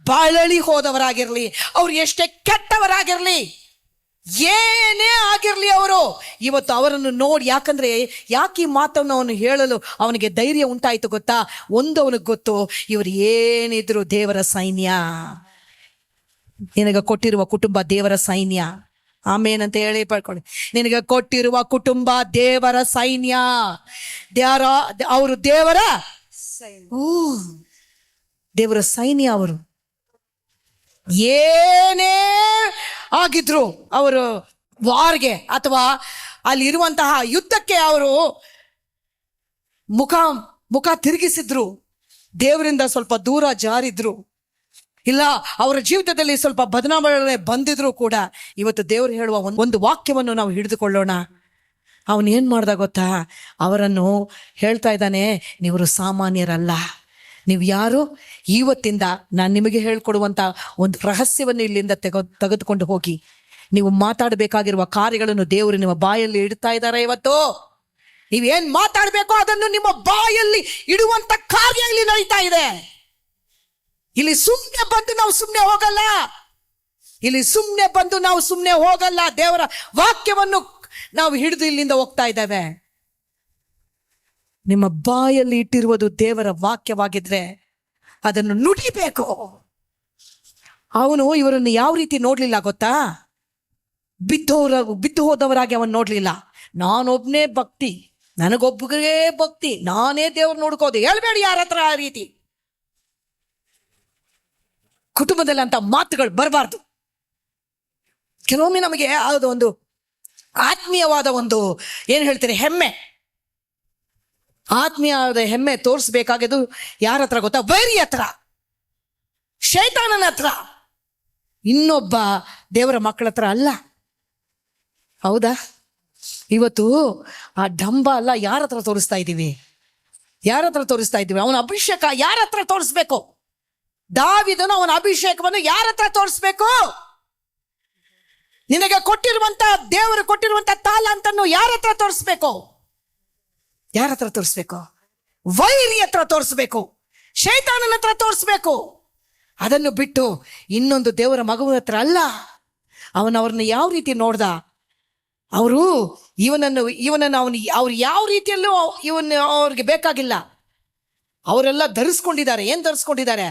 ಬಾಳಳಿ ಹೋದವರಾಗಿರ್ಲಿ, ಅವ್ರು ಎಷ್ಟೇ ಕೆಟ್ಟವರಾಗಿರ್ಲಿ, ಏನೇ ಆಗಿರ್ಲಿ, ಅವರು ಇವತ್ತು ಅವರನ್ನು ನೋಡಿ, ಯಾಕೆ ಈ ಮಾತನ್ನು ಅವನು ಹೇಳಲು ಅವನಿಗೆ ಧೈರ್ಯ ಉಂಟಾಯಿತು ಗೊತ್ತಾ? ಒಂದು ಅವನಿಗೆ ಗೊತ್ತು, ಇವರು ಏನಿದ್ರು ದೇವರ ಸೈನ್ಯ. ನಿನಗೆ ಕೊಟ್ಟಿರುವ ಕುಟುಂಬ ದೇವರ ಸೈನ್ಯ. ಆಮೇನಂತ ಹೇಳಿ ಪಡ್ಕೊಳ್ಳಿ. ನಿನಗೆ ಕೊಟ್ಟಿರುವ ಕುಟುಂಬ ದೇವರ ಸೈನ್ಯ. ಅವರು ದೇವರ ಸೈನ್ಯ. ಅವರು ಏನೇ ಆಗಿದ್ರು, ಅವರು ವಾರ್ಗೆ ಅಥವಾ ಅಲ್ಲಿರುವಂತಹ ಯುದ್ಧಕ್ಕೆ ಅವರು ಮುಖ ತಿರುಗಿಸಿದ್ರು, ದೇವರಿಂದ ಸ್ವಲ್ಪ ದೂರ ಜಾರಿದ್ರು, ಇಲ್ಲ ಅವರ ಜೀವಿತದಲ್ಲಿ ಸ್ವಲ್ಪ ಬದಲಾವಣೆ ಬಂದಿದ್ರು ಕೂಡ, ಇವತ್ತು ದೇವರು ಹೇಳುವ ಒಂದು ವಾಕ್ಯವನ್ನು ನಾವು ಹಿಡಿದುಕೊಳ್ಳೋಣ. ಅವನು ಏನ್ ಮಾಡ್ದ ಗೊತ್ತಾ? ಅವರನ್ನು ಹೇಳ್ತಾ ಇದ್ದಾನೆ, ನೀವರು ಸಾಮಾನ್ಯರಲ್ಲ. ನೀವು ಯಾರು? ಇವತ್ತಿಂದ ನಾನು ನಿಮಗೆ ಹೇಳ್ಕೊಡುವಂತ ಒಂದು ರಹಸ್ಯವನ್ನು ಇಲ್ಲಿಂದ ತೆಗೆದುಕೊಂಡು ಹೋಗಿ, ನೀವು ಮಾತಾಡಬೇಕಾಗಿರುವ ಕಾರ್ಯಗಳನ್ನು ದೇವರು ನಿಮ್ಮ ಬಾಯಲ್ಲಿ ಇಡ್ತಾ ಇದ್ದಾರೆ. ಇವತ್ತು ನೀವೇನ್ ಮಾತಾಡಬೇಕೋ ಅದನ್ನು ನಿಮ್ಮ ಬಾಯಲ್ಲಿ ಇಡುವಂತ ಕಾರ್ಯ ಇಲ್ಲಿ ನಡೀತಾ ಇದೆ. ಇಲ್ಲಿ ಸುಮ್ಮನೆ ಬಂದು ನಾವು ಸುಮ್ಮನೆ ಹೋಗಲ್ಲ. ದೇವರ ವಾಕ್ಯವನ್ನು ನಾವು ಹಿಡಿದು ಇಲ್ಲಿಂದ ಹೋಗ್ತಾ ಇದ್ದೇವೆ. ನಿಮ್ಮ ಬಾಯಲ್ಲಿ ಇಟ್ಟಿರುವುದು ದೇವರ ವಾಕ್ಯವಾಗಿದ್ರೆ ಅದನ್ನು ನುಡಿಬೇಕು. ಅವನು ಇವರನ್ನು ಯಾವ ರೀತಿ ನೋಡ್ಲಿಲ್ಲ ಗೊತ್ತಾ? ಬಿದ್ದು ಹೋದವರಾಗಿ ಅವನು ನೋಡ್ಲಿಲ್ಲ. ನಾನೊಬ್ನೇ ಭಕ್ತಿ, ನನಗೊಬ್ಬಗೇ ಭಕ್ತಿ, ನಾನೇ ದೇವ್ರು ನೋಡ್ಕೋದು. ಹೇಳ್ಬೇಡಿ ಯಾರ ಹತ್ರ ಆ ರೀತಿ. ಕುಟುಂಬದಲ್ಲಿ ಅಂತ ಮಾತುಗಳು ಬರಬಾರ್ದು. ಕೆಲವೊಮ್ಮೆ ನಮಗೆ ಯಾವುದೋ ಒಂದು ಆತ್ಮೀಯವಾದ ಒಂದು ಏನ್ ಹೇಳ್ತಾರೆ, ಆತ್ಮೀಯವಾದ ಹೆಮ್ಮೆ ತೋರಿಸ್ಬೇಕಾಗಿದ್ದು ಯಾರ ಹತ್ರ ಗೊತ್ತಾ? ವೈರಿ ಹತ್ರ, ಶೈತಾನನ ಹತ್ರ, ಇನ್ನೊಬ್ಬ ದೇವರ ಮಕ್ಕಳ ಹತ್ರ ಅಲ್ಲ. ಹೌದಾ? ಇವತ್ತು ಆ ಡಂಬ ಅಲ್ಲ, ಯಾರ ಹತ್ರ ತೋರಿಸ್ತಾ ಇದ್ದೀವಿ? ಅವನ ಅಭಿಷೇಕ ಯಾರ ಹತ್ರ ತೋರಿಸ್ಬೇಕು? ದಾವೀದನು ಅವನ ಅಭಿಷೇಕವನ್ನು ಯಾರ ಹತ್ರ ತೋರಿಸ್ಬೇಕು? ನಿನಗೆ ಕೊಟ್ಟಿರುವಂತ, ದೇವರು ಕೊಟ್ಟಿರುವಂತ ತಾಲಂತನ್ನು ಯಾರ ಹತ್ರ ತೋರಿಸ್ಬೇಕು? ವೈರಿ ಹತ್ರ ತೋರಿಸ್ಬೇಕು, ಶೈತಾನನ ಹತ್ರ ತೋರಿಸ್ಬೇಕು. ಅದನ್ನು ಬಿಟ್ಟು ಇನ್ನೊಂದು ದೇವರ ಮಗುವಿನ ಹತ್ರ ಅಲ್ಲ. ಅವ್ರನ್ನ ಯಾವ ರೀತಿ ನೋಡ್ದ? ಇವನನ್ನು ಅವ್ರು ಯಾವ ರೀತಿಯಲ್ಲೂ ಅವ್ರಿಗೆ ಬೇಕಾಗಿಲ್ಲ. ಅವರೆಲ್ಲ ಧರಿಸ್ಕೊಂಡಿದ್ದಾರೆ. ಏನ್ ಧರಿಸ್ಕೊಂಡಿದ್ದಾರೆ?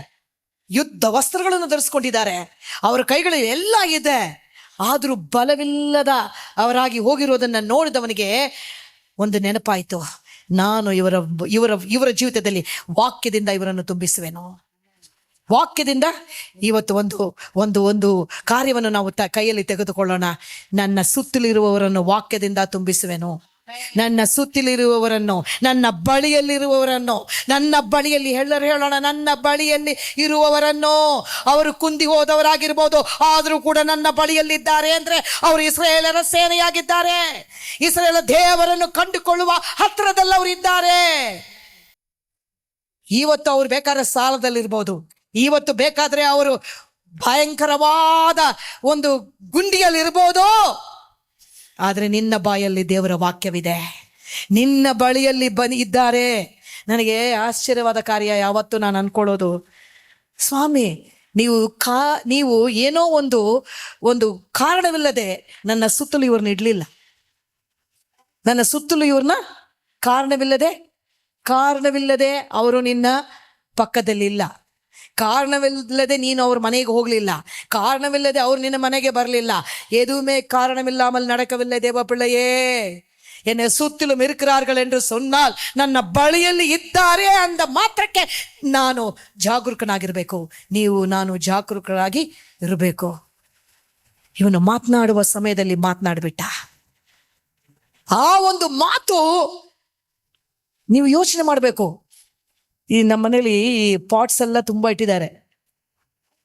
ಯುದ್ಧ ವಸ್ತ್ರಗಳನ್ನು ಧರಿಸ್ಕೊಂಡಿದ್ದಾರೆ. ಅವರ ಕೈಗಳಲ್ಲಿ ಎಲ್ಲ ಇದೆ. ಆದ್ರೂ ಬಲವಿಲ್ಲದ ಅವರಾಗಿ ಹೋಗಿರೋದನ್ನ ನೋಡಿದವನಿಗೆ ಒಂದು ನೆನಪಾಯಿತು, ನಾನು ಇವರ ಜೀವಿತದಲ್ಲಿ ವಾಕ್ಯದಿಂದ ಇವರನ್ನು ತುಂಬಿಸುವೆನು. ವಾಕ್ಯದಿಂದ ಇವತ್ತು ಒಂದು ಕಾರ್ಯವನ್ನು ನಾವು ಕೈಯಲ್ಲಿ ತೆಗೆದುಕೊಳ್ಳೋಣ. ನನ್ನ ಸುತ್ತಲಿರುವವರನ್ನು ವಾಕ್ಯದಿಂದ ತುಂಬಿಸುವೆನು. ನನ್ನ ಸುತ್ತಲಿರುವವರನ್ನು, ನನ್ನ ಬಳಿಯಲ್ಲಿರುವವರನ್ನು, ನನ್ನ ಬಳಿಯಲ್ಲಿ ಹೇಳೋಣ, ನನ್ನ ಬಳಿಯಲ್ಲಿ ಇರುವವರನ್ನು. ಅವರು ಕುಂದಿ ಹೋದವರಾಗಿರ್ಬೋದು, ಆದರೂ ಕೂಡ ನನ್ನ ಬಳಿಯಲ್ಲಿದ್ದಾರೆ ಅಂದ್ರೆ ಅವರು ಇಸ್ರಾಯೇಲರ ಸೇನೆಯಾಗಿದ್ದಾರೆ. ಇಸ್ರಾಯೇಲ ದೇವರನ್ನು ಕಂಡುಕೊಳ್ಳುವ ಹತ್ತಿರದಲ್ಲಿ ಅವರು ಇದ್ದಾರೆ. ಇವತ್ತು ಅವ್ರು ಬೇಕಾದ್ರೆ ಸಾಲದಲ್ಲಿರ್ಬೋದು, ಇವತ್ತು ಬೇಕಾದ್ರೆ ಅವರು ಭಯಂಕರವಾದ ಒಂದು ಗುಂಡಿಯಲ್ಲಿರ್ಬೋದು, ಆದ್ರೆ ನಿನ್ನ ಬಾಯಲ್ಲಿ ದೇವರ ವಾಕ್ಯವಿದೆ. ನಿನ್ನ ಬಳಿಯಲ್ಲಿ ಇದ್ದಾರೆ. ನನಗೆ ಆಶ್ಚರ್ಯವಾದ ಕಾರ್ಯ ಯಾವತ್ತೂ ನಾನು ಅನ್ಕೊಳ್ಳೋದು, ಸ್ವಾಮಿ ನೀವು ಏನೋ ಒಂದು ಕಾರಣವಿಲ್ಲದೆ ನನ್ನ ಸುತ್ತಲೂ ಇವ್ರನ್ನ ಇಡ್ಲಿಲ್ಲ. ನನ್ನ ಸುತ್ತಲೂ ಇವ್ರನ್ನ ಕಾರಣವಿಲ್ಲದೆ ಅವರು ನಿನ್ನ ಪಕ್ಕದಲ್ಲಿಲ್ಲ. ಕಾರಣವಿಲ್ಲದೆ ನೀನು ಅವ್ರ ಮನೆಗೆ ಹೋಗ್ಲಿಲ್ಲ. ಕಾರಣವಿಲ್ಲದೆ ಅವ್ರು ನಿನ್ನ ಮನೆಗೆ ಬರಲಿಲ್ಲ. எதுவுமே காரணமில்லாமல் நடக்கவில்லை தேவ பிள்ளையே. என்னை சுத்திலும் இருக்கிறார்கள் என்று சொன்னால் ನನ್ನ ಬಳಿಯಲ್ಲಿ ಇದ್ದಾರೆ ಅಂದ ಮಾತ್ರಕ್ಕೆ ನಾನು ಜಾಗರೂಕನಾಗಿರ್ಬೇಕು. ನಾನು ಜಾಗರೂಕರಾಗಿ ಇರಬೇಕು. ಇವನು ಮಾತನಾಡುವ ಸಮಯದಲ್ಲಿ ಮಾತನಾಡ್ಬಿಟ್ಟ. ಆ ಒಂದು ಮಾತು ನೀವು ಯೋಚನೆ ಮಾಡಬೇಕು. ಈ ನಮ್ಮ ಮನೇಲಿ ಈ ಪಾಟ್ಸ್ ಎಲ್ಲ ತುಂಬಾ ಇಟ್ಟಿದ್ದಾರೆ.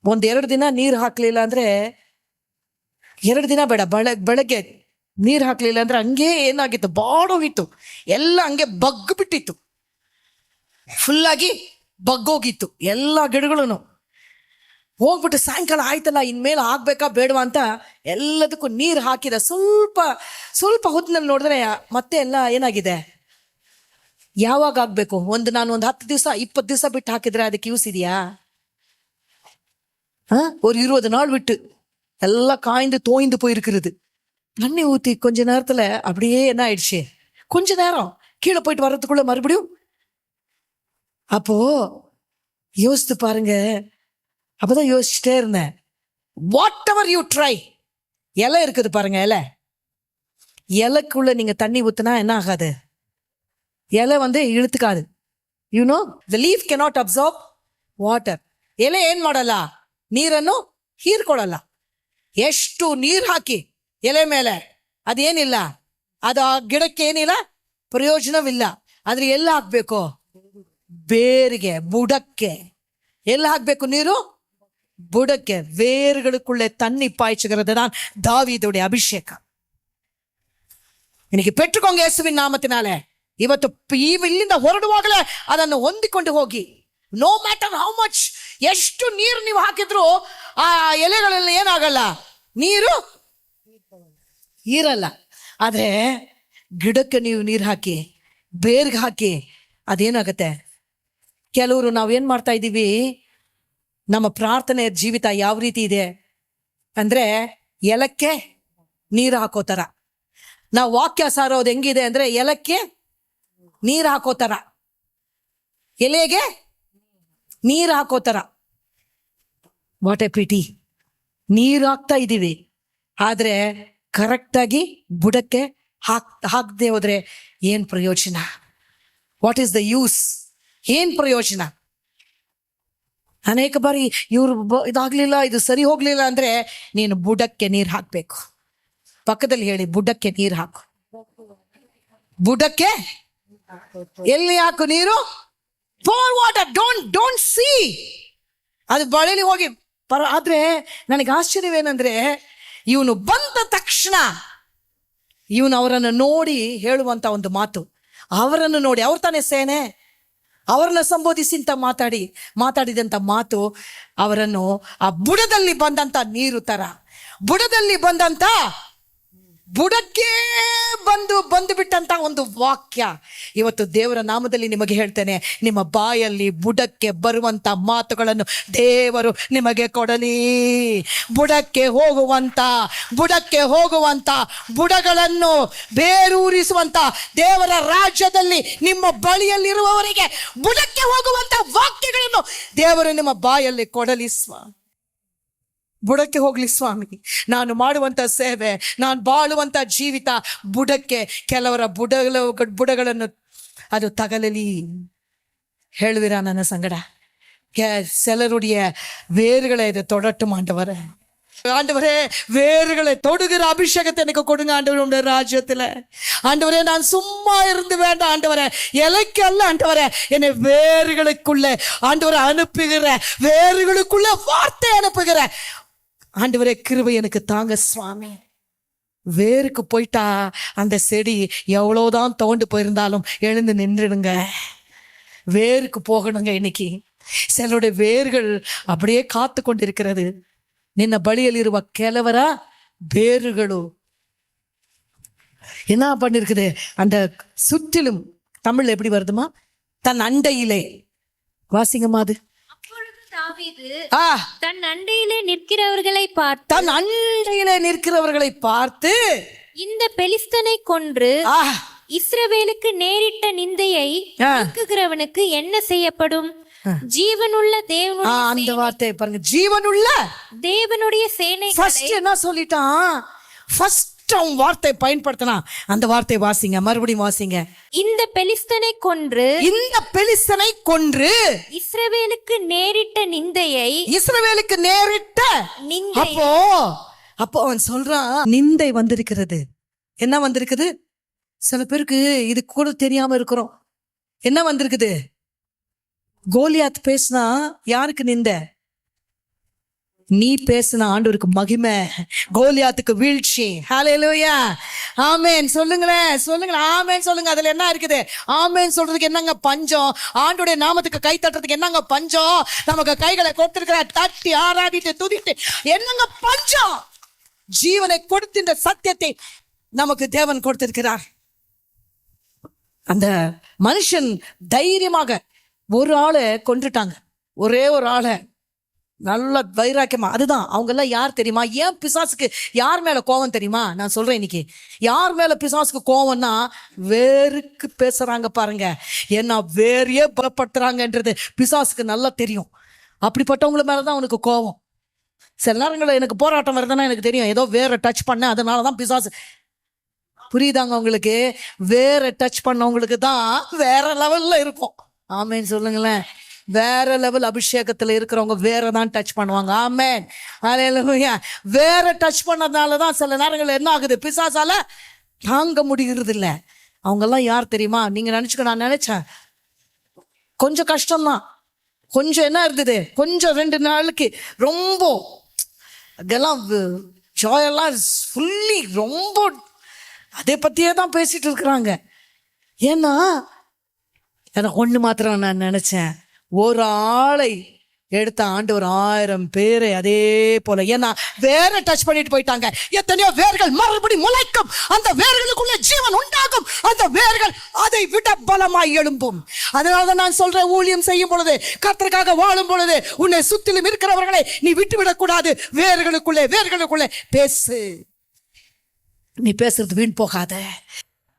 1-2 ದಿನ ನೀರು ಹಾಕ್ಲಿಲ್ಲ ಅಂದ್ರೆ, 2 ದಿನ ಬೇಡ, ಬೆಳಗ್ಗೆ ನೀರು ಹಾಕ್ಲಿಲ್ಲ ಅಂದ್ರೆ ಹಂಗೆ ಏನಾಗಿತ್ತು, ಬಾಡೋಗಿತ್ತು, ಎಲ್ಲ ಹಂಗೆ ಬಗ್ಬಿಟ್ಟಿತ್ತು, ಫುಲ್ಲಾಗಿ ಬಗ್ಗೋಗಿತ್ತು ಎಲ್ಲ ಗಿಡಗಳು. ಹೋಗ್ಬಿಟ್ಟು ಸಾಯಂಕಾಲ ಆಯ್ತಲ್ಲ, ಇನ್ಮೇಲೆ ಆಗ್ಬೇಕಾ ಬೇಡವಾ ಅಂತ ಎಲ್ಲದಕ್ಕೂ ನೀರು ಹಾಕಿದ. ಸ್ವಲ್ಪ ಹೊತ್ತಿನಲ್ಲಿ ನೋಡಿದ್ರೆ ಮತ್ತೆ ಎಲ್ಲ ಏನಾಗಿದೆ. ಯಾವಾಗ ಆಗ್ಬೇಕು? ನಾನು 10 ದಿವಸ 20 ದಿವಸ ಬಿಟ್ಟು ಹಾಕಿದ್ರೆ ಅದಕ್ಕೆ ಯೂಸ್ ಇದೆಯಾ? ஒரு 20 நாள் விட்டு எல்லாம் காய்ந்து தோய்ந்து போயிருக்கிறது. தண்ணி ஊற்றி கொஞ்ச நேரத்துல அப்படியே என்ன ஆயிடுச்சு, கொஞ்ச நேரம் கீழே போயிட்டு வர்றதுக்குள்ள மறுபடியும். அப்போ யோசித்து பாருங்க. அப்பதான் யோசிச்சுட்டே இருந்தேன், வாட் எவர் யூ ட்ரை. இலை இருக்குது பாருங்க, இலைக்குள்ள நீங்க தண்ணி ஊத்துனா என்ன ஆகாது, ಎಲೆ ಇಳುತ್ಕಾದು. The leaf cannot absorb water. ಎಲೆ ಏನ್ ಮಾಡಲ್ಲ, ನೀರನ್ನು ಹೀರ್ಕೊಳ್ಳಲ್ಲ. ಎಷ್ಟು ನೀರ್ ಹಾಕಿ ಎಲೆ ಮೇಲೆ ಅದೇನಿಲ್ಲ, ಅದು ಆ ಗಿಡಕ್ಕೆ ಏನಿಲ್ಲ, ಪ್ರಯೋಜನವಿಲ್ಲ. ಆದ್ರೆ ಎಲ್ಲ ಹಾಕ್ಬೇಕು, ಬೇರಿಗೆ, ಬುಡಕ್ಕೆ. ಎಲ್ಲ ಹಾಕ್ಬೇಕು ನೀರು, ಬುಡಕ್ಕೆ. வேர்களுக்குள்ளே தண்ணி பாய்ச்சுகிறது தான் தாவீதுடைய அபிஷேகம். இன்னைக்கு பெற்றுக்கோங்க இயேசுவின் நாமத்தினாலே. ಇವತ್ತು ಇಲ್ಲಿಂದ ಹೊರಡುವಾಗಲೇ ಅದನ್ನು ಹೊಂದಿಕೊಂಡು ಹೋಗಿ. ನೋ ಮ್ಯಾಟರ್ ಹೌ ಮಚ್, ಎಷ್ಟು ನೀರು ನೀವು ಹಾಕಿದ್ರು ಆ ಎಲೆಗಳಲ್ಲಿ ಏನಾಗಲ್ಲ, ನೀರು ಇರಲ್ಲ. ಆದ್ರೆ ಗಿಡಕ್ಕೆ ನೀವು ನೀರು ಹಾಕಿ, ಬೇರ್ಗೆ ಹಾಕಿ, ಅದೇನಾಗತ್ತೆ. ಕೆಲವರು ನಾವೇನ್ ಮಾಡ್ತಾ ಇದ್ದೀವಿ, ನಮ್ಮ ಪ್ರಾರ್ಥನೆ ಜೀವಿತ ಯಾವ ರೀತಿ ಇದೆ ಅಂದ್ರೆ ಎಲಕ್ಕೆ ನೀರು ಹಾಕೋತರ. ನಾವು ವಾಕ್ಯ ಸಾರೋದು ಹೆಂಗಿದೆ ಅಂದ್ರೆ ಎಲಕ್ಕೆ ನೀರು ಹಾಕೋತರ, ಎಲೆಗೆ ನೀರು ಹಾಕೋತರ. What A PT. ನೀರು ಹಾಕ್ತಾ ಇದ್ದೀವಿ, ಆದ್ರೆ ಕರೆಕ್ಟಾಗಿ ಬುಡಕ್ಕೆ ಹಾಕದೆ ಹೋದ್ರೆ ಏನ್ ಪ್ರಯೋಜನ? What is the use? ಏನ್ ಪ್ರಯೋಜನ? ಅನೇಕ ಬಾರಿ ಇವ್ರು ಇದಾಗ್ಲಿಲ್ಲ, ಇದು ಸರಿ ಹೋಗ್ಲಿಲ್ಲ ಅಂದ್ರೆ ನೀನು ಬುಡಕ್ಕೆ ನೀರು ಹಾಕ್ಬೇಕು. ಪಕ್ಕದಲ್ಲಿ ಹೇಳಿ, ಬುಡಕ್ಕೆ ನೀರು ಹಾಕು. ಬುಡಕ್ಕೆ ಎಲ್ಲಿ ಹಾಕು ನೀರು? For water. Don't see. ಅದು ಬಳಿಲಿ ಹೋಗಿ ಆದ್ರೆ ನನಗೆ ಆಶ್ಚರ್ಯವೇನಂದ್ರೆ, ಇವನು ಬಂದ ತಕ್ಷಣ ಇವನು ಅವರನ್ನು ನೋಡಿ ಹೇಳುವಂತ ಒಂದು ಮಾತು, ಅವರನ್ನು ನೋಡಿ, ಅವ್ರು ತಾನೇ ಸೇನೆ, ಅವರನ್ನ ಸಂಬೋಧಿಸಿ ಅಂತ ಮಾತಾಡಿದಂತ ಮಾತು ಅವರನ್ನು ಆ ಬುಡದಲ್ಲಿ ಬಂದಂತ ನೀರು ತರ, ಬುಡದಲ್ಲಿ ಬಂದಂತ, ಬುಡಕ್ಕೆ ಬಂದು ಬಿಟ್ಟಂತ ಒಂದು ವಾಕ್ಯ. ಇವತ್ತು ದೇವರ ನಾಮದಲ್ಲಿ ನಿಮಗೆ ಹೇಳ್ತೇನೆ, ನಿಮ್ಮ ಬಾಯಲ್ಲಿ ಬುಡಕ್ಕೆ ಬರುವಂತ ಮಾತುಗಳನ್ನು ದೇವರು ನಿಮಗೆ ಕೊಡಲಿ. ಬುಡಕ್ಕೆ ಹೋಗುವಂತ ಬುಡಗಳನ್ನು ಬೇರೂರಿಸುವಂತ ದೇವರ ರಾಜ್ಯದಲ್ಲಿ ನಿಮ್ಮ ಬಳಿಯಲ್ಲಿರುವವರಿಗೆ ಬುಡಕ್ಕೆ ಹೋಗುವಂತ ವಾಕ್ಯಗಳನ್ನು ದೇವರು ನಿಮ್ಮ ಬಾಯಲ್ಲಿ ಕೊಡಲಿ. ಬುಡಕ್ಕೆ ಹೋಗ್ಲಿ ಸ್ವಾಮಿ. ನಾನು ಮಾಡುವಂತ ಸೇವೆ, ನಾನು ಬಾಳುವಂತ ಜೀವಿತ ಬುಡಕ್ಕೆ, ಕೆಲವರ ಬುಡಗಳನ್ನು ಅದು ತಗಲಲಿ. ಹೇಳುವಿರಾ ನನ್ನ ಸಂಗಡ? சிலருடைய வேர்களை இதை தொடட்டும் ஆண்டவரே. ஆண்டவரே, வேர்களை தொடுகிற அபிஷேகத்தை எனக்கு கொடுங்க ஆண்டவரே, உடைய ராஜ்யத்துல. ஆண்டவரே, நான் சும்மா இருந்து வேண்டாம் ஆண்டவரே, இலைக்கு அல்ல ஆண்டவரே, என்னை வேர்களுக்குள்ள ஆண்டவரை அனுப்புகிற, வேர்களுக்குள்ள வார்த்தை அனுப்புகிற ஆண்டவரே, கிருபை எனக்கு தாங்க சுவாமி. வேருக்கு போயிட்டா அந்த செடி எவ்வளவுதான் தோண்டு போயிருந்தாலும் எழுந்து நின்றுடுங்க. வேருக்கு போகணுங்க. இன்னைக்கு சிலருடைய வேர்கள் அப்படியே காத்து கொண்டிருக்கிறது. ನಿನ್ನ ಬಳಿಯಲ್ಲಿರುವ ಕೆಲವರ ಬೇರುಗಳು என்ன பண்ணிருக்குது, அந்த சுற்றிலும், தமிழ் எப்படி வருதுமா, தன் அண்டையிலே. வாசிங்கம்மா அது. அப்பொழுது தாவீது ஆ, தன் அண்டையிலே நிற்கிறவர்களை பார்த்து தன் அண்டையிலே நிற்கிறவர்களை பார்த்து, இந்த பெலிஸ்தனை கொன்று ஆ, இஸ்ரவேலுக்கு நேரிட்ட நிந்தையை ஆ, நீக்குகிறவனுக்கு என்ன செய்யப்படும்? ஜீவனுள்ள ஆ, அந்த வார்த்தையை பாருங்க, ஜீவனுள்ள. தேவனுடைய சேனை ஃபர்ஸ்ட் என்ன சொல்லிட்டான்? ஃபர்ஸ்ட் அவன் வார்த்தை பயன்படுத்தினா. அந்த வார்த்தை வாசிங்க, மறுபடியும் வாசிங்க. இந்த பெலிஸ்தனை கொன்று இந்த பெலிஸ்தனை கொன்று இஸ்ரவேலுக்கு நேரிட்ட நிந்தையை இஸ்ரவேலுக்கு நேரிட்ட. நிந்தை அப்போ அவன் சொல்றான், நிந்தை வந்திருக்கிறது. என்ன வந்திருக்குது? சில பேருக்கு இது கூட தெரியாம இருக்கிறோம். என்ன வந்திருக்குது? கோலியாத் பேசினா யாருக்கு நிந்த? நீ பேசின ஆண்டவருக்கு மகிமை, கோலியாத்துக்கு வீழ்ச்சி. ஹல்லேலூயா, ஆமென். சொல்லுங்களேன் ஆமென் சொல்லுங்க. அதுல என்ன இருக்குது? ஆமென் சொல்றதுக்கு என்னங்க பஞ்சம்? ஆண்டோடைய நாமத்துக்கு கை தட்டுறதுக்கு என்னங்க பஞ்சம்? நமக்கு கைகளை கொடுத்திருக்கிற, தட்டி ஆராதிட்டு துதிட்டு என்னங்க பஞ்சம்? ஜீவனை கொடுத்தின்ற சத்தியத்தை நமக்கு தேவன் கொடுத்திருக்கிறார். அந்த மனுஷன் தைரியமாக ஒரு ஆளை கொன்றுட்டாங்க, ஒரே ஒரு ஆளை, நல்ல வைராக்கியமா. அதுதான் அவங்க எல்லாம் யார் தெரியுமா? ஏன் பிசாசுக்கு யார் மேல கோவம் தெரியுமா? நான் சொல்றேன் இன்னைக்கு. யார் மேல பிசாசுக்கு கோவம்னா, வேருக்கு பேசுறாங்க பாருங்க. ஏன்னா வேறையே பலப்படுத்துறாங்கன்றது பிசாசுக்கு நல்லா தெரியும். அப்படிப்பட்டவங்கள மேலதான் அவனுக்கு கோவம். சில நேரங்களில் எனக்கு போராட்டம் வருதுன்னா எனக்கு தெரியும், ஏதோ வேற டச் பண்ண, அதனாலதான் பிசாசு. புரியுதாங்க உங்களுக்கு? வேற டச் பண்ணவங்களுக்கு தான் வேற லெவல்ல இருக்கும். ஆமேன் சொல்லுங்களேன். வேற லெவல் அபிஷேகத்துல இருக்கிறவங்க வேற தான் டச் பண்ணுவாங்க. ஆமேன், ஹல்லேலூயா. வேற டச் பண்ணதுனாலதான் சில நேரங்கள் என்ன ஆகுது? பிசாசால தாங்க முடிகிறது இல்லை. அவங்கெல்லாம் யார் தெரியுமா? நீங்க நினைச்சுக்க, நான் நினைச்சேன் கொஞ்சம் கஷ்டம்தான். கொஞ்சம் என்ன இருந்தது? கொஞ்சம் 2 நாளுக்கு ரொம்ப அதெல்லாம் ஜாயெல்லாம் ஃபுல்லி ரொம்ப அதை பத்தியே தான் பேசிட்டு இருக்கிறாங்க. ஏன்னா எனக்கு ஒண்ணு மாத்திரம் நான் நினைச்சேன், ஒரு ஆளை எடுத்த ஆண்டவர் 1000 பேரை அதே போல. ஏன்னா வேற டச் பண்ணிட்டு போயிட்டாங்க. எத்தனையோ வேர்கள் மறுபடி முளைக்கும், அந்த வேர்களுக்குள்ள ஜீவன் உண்டாகும், அந்த வேர்கள் அதை விட பலமாய் எழும்பும். அதனாலதான் நான் சொல்றேன், ஊழியம் செய்யும் பொழுது, கர்த்தருக்காக வாழும் பொழுது, உன்னை சுத்திலும் இருக்கிறவர்களை நீ விட்டுவிடக் கூடாது. வேர்களுக்குள்ளே பேசு. நீ பேசுறது வீண் போகாத.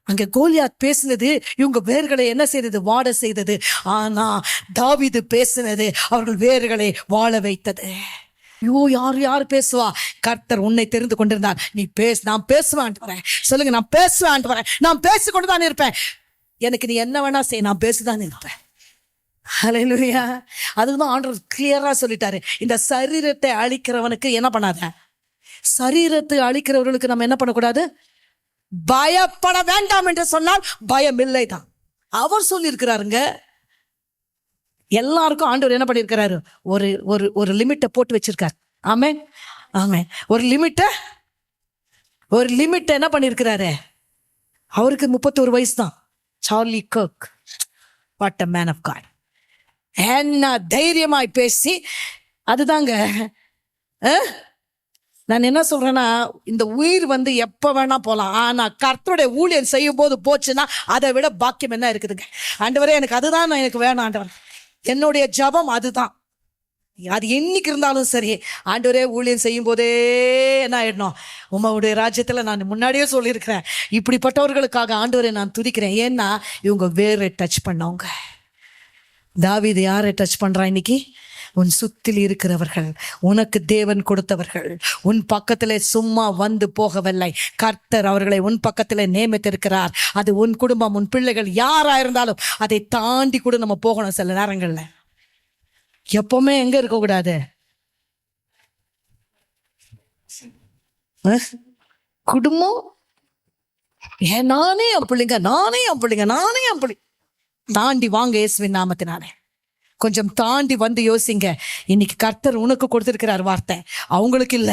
அங்க கோலியாத் பேசினது இவங்க வேர்களை என்ன செய்தது? வாட செய்தது. ஆனா தாவீது பேசினது அவர்கள் வேர்களை வாழ வைத்தது. ஐயோ, யார் பேசுவா? கர்த்தர் உன்னை தெரிந்து கொண்டிருந்தார். நீ நான் பேசுவேன் வரேன். சொல்லுங்க, நான் பேசுவேன் வரேன். நான் பேசிக்கொண்டுதான் இருப்பேன். எனக்கு நீ என்ன வேணா செய், நான் பேசிதான் இருப்பேன். ஹல்லேலூயா. அதுதான் ஆண்டவர் கிளியரா சொல்லிட்டாரு. இந்த சரீரத்தை அழிக்கிறவனுக்கு என்ன பண்ணாத? சரீரத்தை அழிக்கிறவர்களுக்கு நம்ம என்ன பண்ணக்கூடாது? பயப்பட வேண்டாம் என்று சொன்னால் பயம் இல்லைதான். அவர் சொல்லியிருக்கிறாருங்க. எல்லாருக்கும் ஆண்டவர் என்ன பண்ணியிருக்கிறாரு? ஒரு ஒரு ஒரு லிமிட்டை போட்டு வச்சிருக்காரு. ஆமென், ஆமென். ஒரு லிமிட்டை என்ன பண்ணியிருக்கிறாரு? அவருக்கு 31 வயசு தான். Charlie Garg, what a man of God. என்ன தைரியமாய் பேசி, அதுதாங்க. நான் என்ன சொல்றேன்னா, இந்த உயிர் எப்ப வேணா போலாம். ஆனா கர்த்தருடைய ஊழியம் செய்யும் போது போச்சுன்னா அதை விட பாக்கியம் என்ன இருக்குதுங்க? ஆண்டவரே, எனக்கு அதுதான் எனக்கு வேணும் ஆண்டவர். என்னுடைய ஜபம் அதுதான். அது என்னைக்கு இருந்தாலும் சரி, ஆண்டவரே ஊழியம் செய்யும் போதே என்ன ஆயிடணும்? உம்முடைய ராஜ்யத்துல நான் முன்னாடியே சொல்லியிருக்கிறேன், இப்படிப்பட்டவர்களுக்காக ஆண்டவரை நான் துதிக்கிறேன். ஏன்னா இவங்க வேற டச் பண்ணவங்க. தாவீது யாரை டச் பண்றான் இன்னைக்கு? உன் சுத்தில் இருக்கிறவர்கள், உனக்கு தேவன் கொடுத்தவர்கள், உன் பக்கத்திலே சும்மா வந்து போகவில்லை. கர்த்தர் அவர்களை உன் பக்கத்திலே நியமித்திருக்கிறார். அது உன் குடும்பம், உன் பிள்ளைகள், யாரா இருந்தாலும் அதை தாண்டி கூட நம்ம போகணும். சில நேரங்கள்ல எப்பவுமே எங்க இருக்க கூடாது? குடும்பம், நானே என் பிள்ளைங்க தாண்டி வாங்க இயேசுவின் நாமத்தினாலே. கொஞ்சம் தாண்டி வந்து யோசிங்க. இன்னைக்கு கர்த்தர் உனக்கு கொடுத்திருக்கிறார் வார்த்தை, அவங்களுக்கு இல்ல.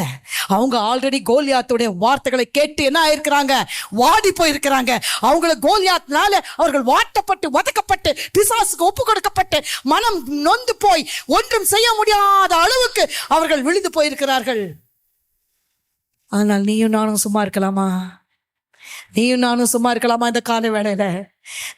அவங்க ஆல்ரெடி கோலியாத்துடைய வார்த்தைகளை கேட்டு என்ன ஆயிருக்கிறாங்க? வாடி போயிருக்கிறாங்க. அவங்களை கோலியாத்னால அவர்கள் வாட்டப்பட்டு, வதக்கப்பட்டு, பிசாசுக்கு ஒப்பு கொடுக்கப்பட்டு, மனம் நொந்து போய் ஒன்றும் செய்ய முடியாத அளவுக்கு அவர்கள் விழுந்து போயிருக்கிறார்கள். ஆனால் நீயும் நானும் சும்மா இருக்கலாமா? இந்த காலை வேளையில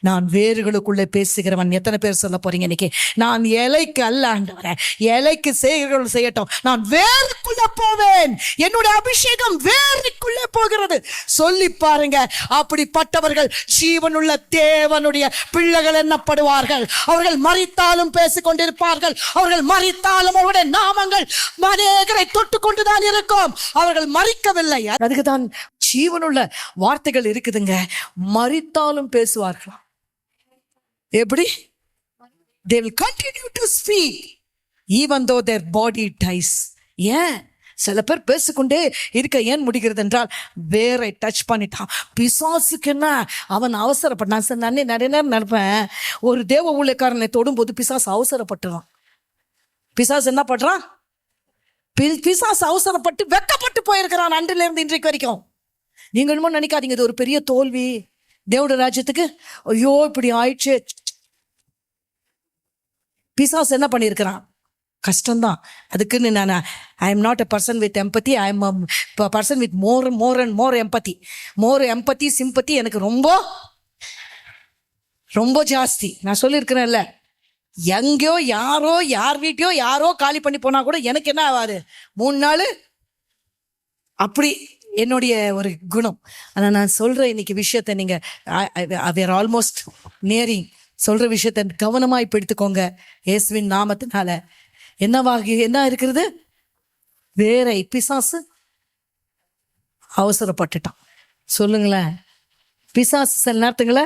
நான் வேர்களுக்குள்ளே பேசுகிறவன். எத்தனை பேர் சொல்ல போறீங்க இன்னைக்கு? நான் இலைக்கு அல்ல ஆண்டவரே, இலைக்கு செய்கிறவர்கள் செய்யட்டும், நான் வேருக்குள்ள போவேன். என்னுடைய அபிஷேகம் வேருக்குள்ளே போகிறது. சொல்லி பாருங்க. அப்படிப்பட்டவர்கள் ஜீவனுள்ள தேவனுடைய பிள்ளைகள் என்னப்படுவார்கள். அவர்கள் மரித்தாலும் பேசிக் கொண்டிருப்பார்கள். அவர்கள் மரித்தாலும் அவருடைய நாமங்கள் அநேகரை தொட்டு கொண்டுதான் இருக்கும். அவர்கள் மரிக்கவில்லை. அதுக்கு தான் ஜீவனுள்ள வார்த்தைகள் இருக்குதுங்க. மரித்தாலும் பேசுவார்களாம். எப்படி? They will continue to speak even though their body dies. ஏன் சில பேர் பேசிக்கொண்டே இருக்க ஏன் முடிகிறது என்றால் வேரை டச் பண்ணிட்டான். பிசாசுக்கு என்ன, அவன் அவசரப்பட்டான். சார் நான் நிறைய நேரம் நினைப்பேன், ஒரு தேவ ஊழியக்காரனை தொடும்போது பிசாசு அவசரப்பட்டுறான். பிசாசு என்ன பண்றான்? பிசாசு அவசரப்பட்டு வெக்கப்பட்டு போயிருக்கிறான் அன்றில இருந்து இன்றைக்கு வரைக்கும். நீங்க என்னமோ நினைக்காதீங்க இது ஒரு பெரிய தோல்வி தேவட ராஜ்யத்துக்கு. ஐயோ இப்படி ஆயிடுச்சு. பிசாசு என்ன பண்ணியிருக்கிறான்? கஷ்டம்தான். அதுக்குன்னு நான் I am not a person with empathy, I am person with more and more empathy. More empathy sympathy எனக்கு ரொம்ப ரொம்ப ஜாஸ்தி. நான் சொல்லியிருக்கிறேன்ல, எங்கேயோ யாரோ யார் வீட்டையோ யாரோ காலி பண்ணி போனா கூட எனக்கு என்ன ஆகாது, 3 நாள் அப்படி என்னுடைய ஒரு குணம். ஆனால் நான் சொல்ற இன்னைக்கு விஷயத்தை நீங்க வேர் ஆல்மோஸ்ட் நியரிங் சொல்ற விஷயத்தை கவனமாய் எடுத்துக்கோங்க. இயேசுவின் நாமத்தினால என்ன இருக்கிறது? வேற பிசாசு அவசரப்பட்டுட்டான். சொல்லுங்களேன். பிசாசு சில நேரத்துங்கள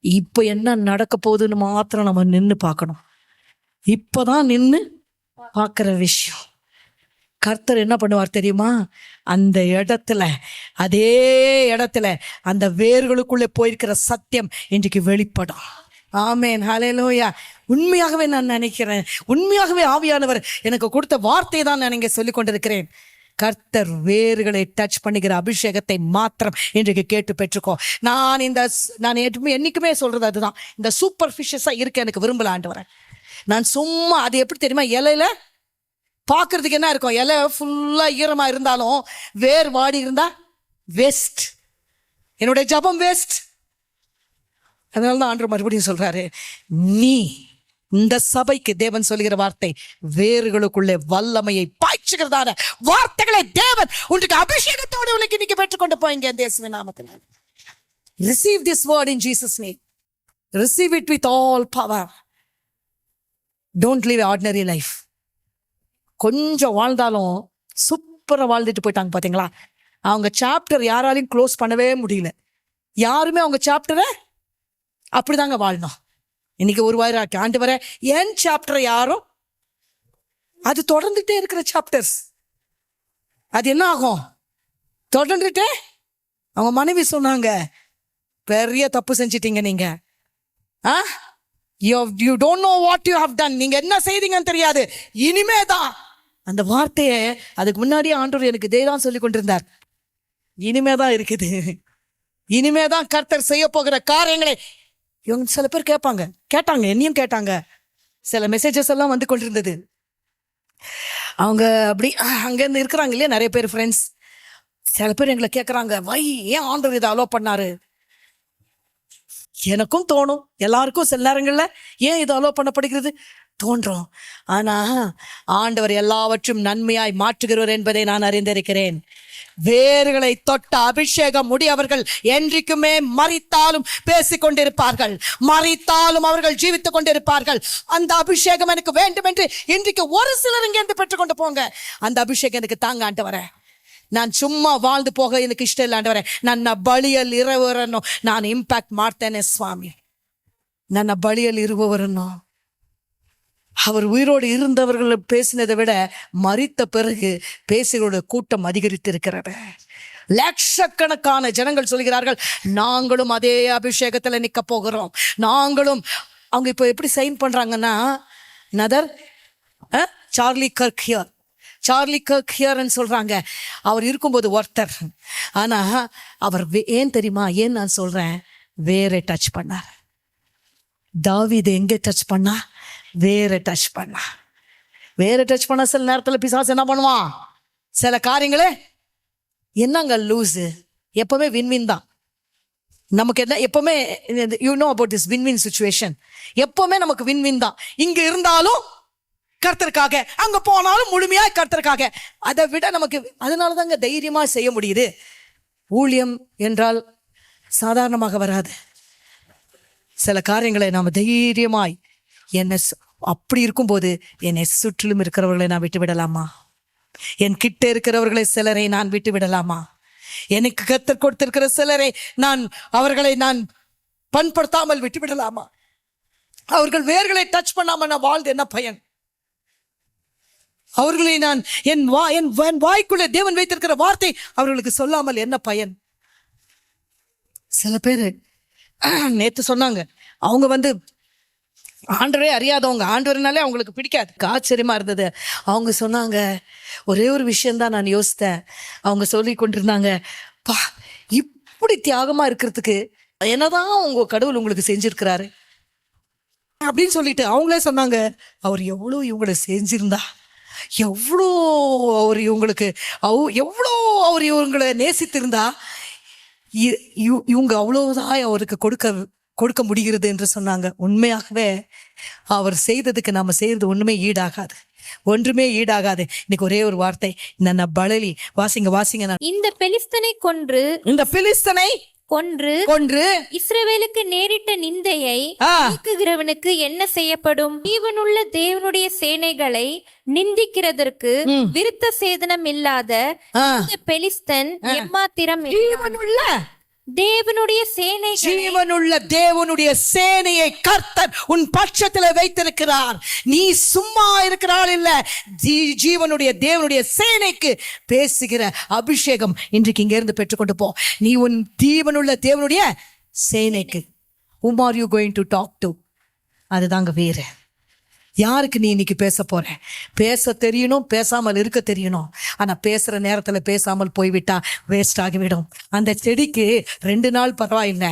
இப்ப என்ன நடக்க போகுதுன்னு மாத்திரம் நம்ம நின்று பார்க்கணும். இப்பதான் நின்று பார்க்கிற விஷயம். கர்த்தர் என்ன பண்ணுவார் தெரியுமா? அந்த இடத்துல, அதே இடத்துல அந்த வேர்களுக்குள்ளே போயிருக்கிற சத்தியம் இன்றைக்கு வெளிப்படும். ஆமேன், ஹல்லேலூயா. உண்மையாகவே நான் நினைக்கிறேன், உண்மையாகவே ஆவியானவர் எனக்கு கொடுத்த வார்த்தையை தான் நான் இங்கே சொல்லிக் கொண்டிருக்கிறேன். கர்த்தர் வேர்களை டச் பண்ணுகிற அபிஷேகத்தை மாத்திரம் இன்றைக்கு கேட்டு பெற்றுக்கோ. நான் என்னைக்குமே சொல்றது அதுதான். இந்த சூப்பர்ஃபிஷியஸா இருக்க எனக்கு விரும்பல ஆண்டவரே. நான் சும்மா அது எப்படி தெரியுமா, இலையில பார்க்கறதுக்கு என்ன இருக்கும்? இலை ஃபுல்லா ஈரமா இருந்தாலும் வேர் வாடி இருந்தா வேஸ்ட். என்னுடைய ஜபம் வேஸ்ட். அதனால தான் ஆண்டவர் மறுபடியும் சொல்றாரு, நீ இந்த சபைக்கு தேவன் சொல்லுகிற வார்த்தை, வேர்களுக்குள்ளே வல்லமையை பாய்ச்சுகிறதான வார்த்தைகளை தேவன் உனக்கு அபிஷேகத்தோடு உனக்கு இன்னைக்கு பெற்றுக்கொண்டு போய்ங்க. இயேசுவின் நாமத்தினால receive this word in Jesus name. Receive it with all power. Don't live ordinary life. கொஞ்சம் வாழ்ந்தாலும் சூப்பரா வாழ்ந்துட்டு போயிட்டாங்க பாத்தீங்களா? அவங்க சாப்டர் யாராலையும் க்ளோஸ் பண்ணவே முடியல. யாருமே அவங்க சாப்டரை அப்படிதாங்க வாழணும். இன்னைக்கு ஒரு வாரம் ஆண்டவரே என் சாப்டரை யாரும், அது தொடர்ந்துட்டே இருக்கிற சாப்டர்ஸ். அது என்ன ஆகும்? தொடர்ந்துட்டே. அவங்க மனைவி சொன்னாங்க, பெரிய தப்பு செஞ்சிட்டீங்க நீங்க. you don't know what you have done. நீங்க என்ன செய்தீங்கன்னு தெரியாது. இனிமேதான் அந்த வார்த்தையை அதுக்கு முன்னாடியே ஆண்டவர் எனக்கு இதேதான் சொல்லி கொண்டிருந்தார். இனிமேதான் இருக்குது. இனிமேதான் கர்த்தர் செய்ய போகிற காரியங்களை இவங்க சில பேர் கேட்டாங்க, என்னையும் கேட்டாங்க. சில மெசேஜஸ் எல்லாம் வந்து கொண்டிருந்தது. அவங்க அப்படி அங்கேருந்து இருக்கிறாங்க இல்லையா நிறைய பேர் ஃப்ரெண்ட்ஸ். சில பேர் எங்களை கேட்குறாங்க, ஏன் ஆண்டவர் இதை அலோ பண்ணாரு? எனக்கும் தோணும், எல்லாருக்கும் சில நேரங்கள்ல ஏன் இது அலோ பண்ணப்படுகிறது தோன்றும். ஆனா ஆண்டவர் எல்லாவற்றும் நன்மையாய் மாற்றுகிறவர் என்பதை நான் அறிந்திருக்கிறேன். வேர்களை தொட்ட அபிஷேகம் உடையவர்கள் என்றைக்குமே மரித்தாலும் பேசிக் கொண்டிருப்பார்கள், மரித்தாலும் அவர்கள் ஜீவித்துக் கொண்டிருப்பார்கள். அந்த அபிஷேகம் எனக்கு வேண்டும் என்று இன்றைக்கு ஒரு சிலர் இங்கிருந்து பெற்றுக்கொண்டு போங்க. அந்த அபிஷேகம் எனக்கு தாங்க ஆண்டவரே. ನಾನು ಸುಮ್ಮ வாழ்ந்து போக எனக்கு ಇಷ್ಟ ಇಲ್ಲ ಆಂಡವರೇ. ನನ್ನ ಬಳಿಯಲ್ಲಿ ಇರುವವರನ್ನು ನಾನು ಇಂಪ್ಯಾಕ್ಟ್ ಮಾಡ್ತೇನೆ ಸ್ವಾಮಿ. ನನ್ನ ಬಳಿಯಲ್ಲಿ ಇರುವವರನ್ನು, அவர் உயிரோடு இருந்தவர்கள் பேசினதை விட மரித்த பிறகு பேசுகிறோட கூட்டம் அதிகரித்திருக்கிறது. லட்சக்கணக்கான ஜனங்கள் சொல்கிறார்கள், நாங்களும் அதே அபிஷேகத்துல நிக்க போகிறோம், நாங்களும். அவங்க இப்போ எப்படி சைன் பண்றாங்கன்னா, நதர் சார்லி கர்க்ஹியர்ன்னு சொல்றாங்க. அவர் இருக்கும்போது ஒருத்தர், ஆனா அவர் ஏன் தெரியுமா, ஏன் நான் சொல்றேன், வேற டச் பண்ணார். தாவீது எங்க டச் பண்ணா? வேற டச் பண்ணா. வேற டச் பண்ண சில நேரத்துல பிசாசு என்ன பண்ணுவான், சில காரியங்களே என்னங்க லூஸு. எப்பவுமே வின்வின் தான். நமக்கு என்ன எப்பவுமே you know about this win win situation. எப்பவுமே நமக்கு வின் வின் தான். இங்க இருந்தாலும் கர்த்தருக்காக, அங்க போனாலும் முழுமையா கர்த்தருக்காக. அதை விட நமக்கு அதனாலதாங்க தைரியமா செய்ய முடியுது. ஊழியம் என்றால் சாதாரணமாக வராது. சில காரியங்களை நாம தைரியமாய் அப்படி இருக்கும்போது என்னை சுற்றிலும் இருக்கிறவர்களை நான் விட்டு விடலாமா? என் கிட்ட இருக்கிறவர்களை சிலரை நான் விட்டு விடலாமா? எனக்கு கர்த்தர் கொடுத்திருக்கிற சிலரை அவர்களை நான் பண்படுத்தாமல் விட்டு விடலாமா? அவர்கள் வேர்களை டச் பண்ணாம நான் வாழ்ந்து என்ன பயன்? அவர்களை நான் என் வாய்க்குள்ள தேவன் வைத்திருக்கிற வார்த்தை அவர்களுக்கு சொல்லாமல் என்ன பயன்? சில பேரு நேத்து சொன்னாங்க, அவங்க ஆண்டவரே அறியாதவங்க, ஆண்டவர்னாலே அவங்களுக்கு பிடிக்காது. ஆச்சரியமா இருந்தது. அவங்க சொன்னாங்க, ஒரே ஒரு விஷயம்தான் நான் யோசித்தேன். அவங்க சொல்லி கொண்டிருந்தாங்க, பா இப்படி தியாகமா இருக்கிறதுக்கு என்னதான் உங்க கடவுள் உங்களுக்கு செஞ்சிருக்கிறாரு அப்படின்னு சொல்லிட்டு அவங்களே சொன்னாங்க, அவர் எவ்வளோ இவங்களை செஞ்சிருந்தா, எவ்வளோ அவர் இவங்களுக்கு எவ்வளோ அவர் இவங்களை நேசித்திருந்தா இவங்க அவ்வளவுதான் அவருக்கு கொடுக்க முடிகிறது என்று சொன்னாங்க. உண்மையாகவே அவர் செய்ததுக்கு நாம செய்யறது ஒன்றுமே ஈடாகாது. இன்னைக்கு ஒரே ஒரு வார்த்தை, நான் பலலி வாசிங்க. இந்த பெலிஸ்தனை கொன்று இஸ்ரவேலுக்கு நேரிட்ட நிந்தையை நீக்குகிறவனுக்கு என்ன செய்யப்படும்? ஜீவனுள்ள தேவனுடைய சேனைகளை நிந்திக்கிறதற்கு விருத்த சேதனம் இல்லாத இந்த பெலிஸ்தன் எம்மாத்திரம்? ஜீவனுள்ள தேவனுடைய சேனையை கர்த்தர் உன் பட்சத்துல வைத்திருக்கிறார். நீ சும்மா இருக்கிறாள் இல்ல, ஜீவனுடைய தேவனுடைய சேனைக்கு பேசுகிற அபிஷேகம் இன்றைக்கு இங்க இருந்து பெற்றுக்கொண்டு போ. நீ உன் ஜீவனுள்ள தேவனுடைய சேனைக்கு whom are you going to talk to? அதுதாங்க வேறு. யாருக்கு நீ இன்னைக்கு பேச போற? பேச தெரியணும், பேசாமல் இருக்க தெரியணும். ஆனா பேசுற நேரத்துல பேசாமல் போய்விட்டா வேஸ்ட் ஆகிவிடும். அந்த செடிக்கு 2 நாள் பரவாயில்லை,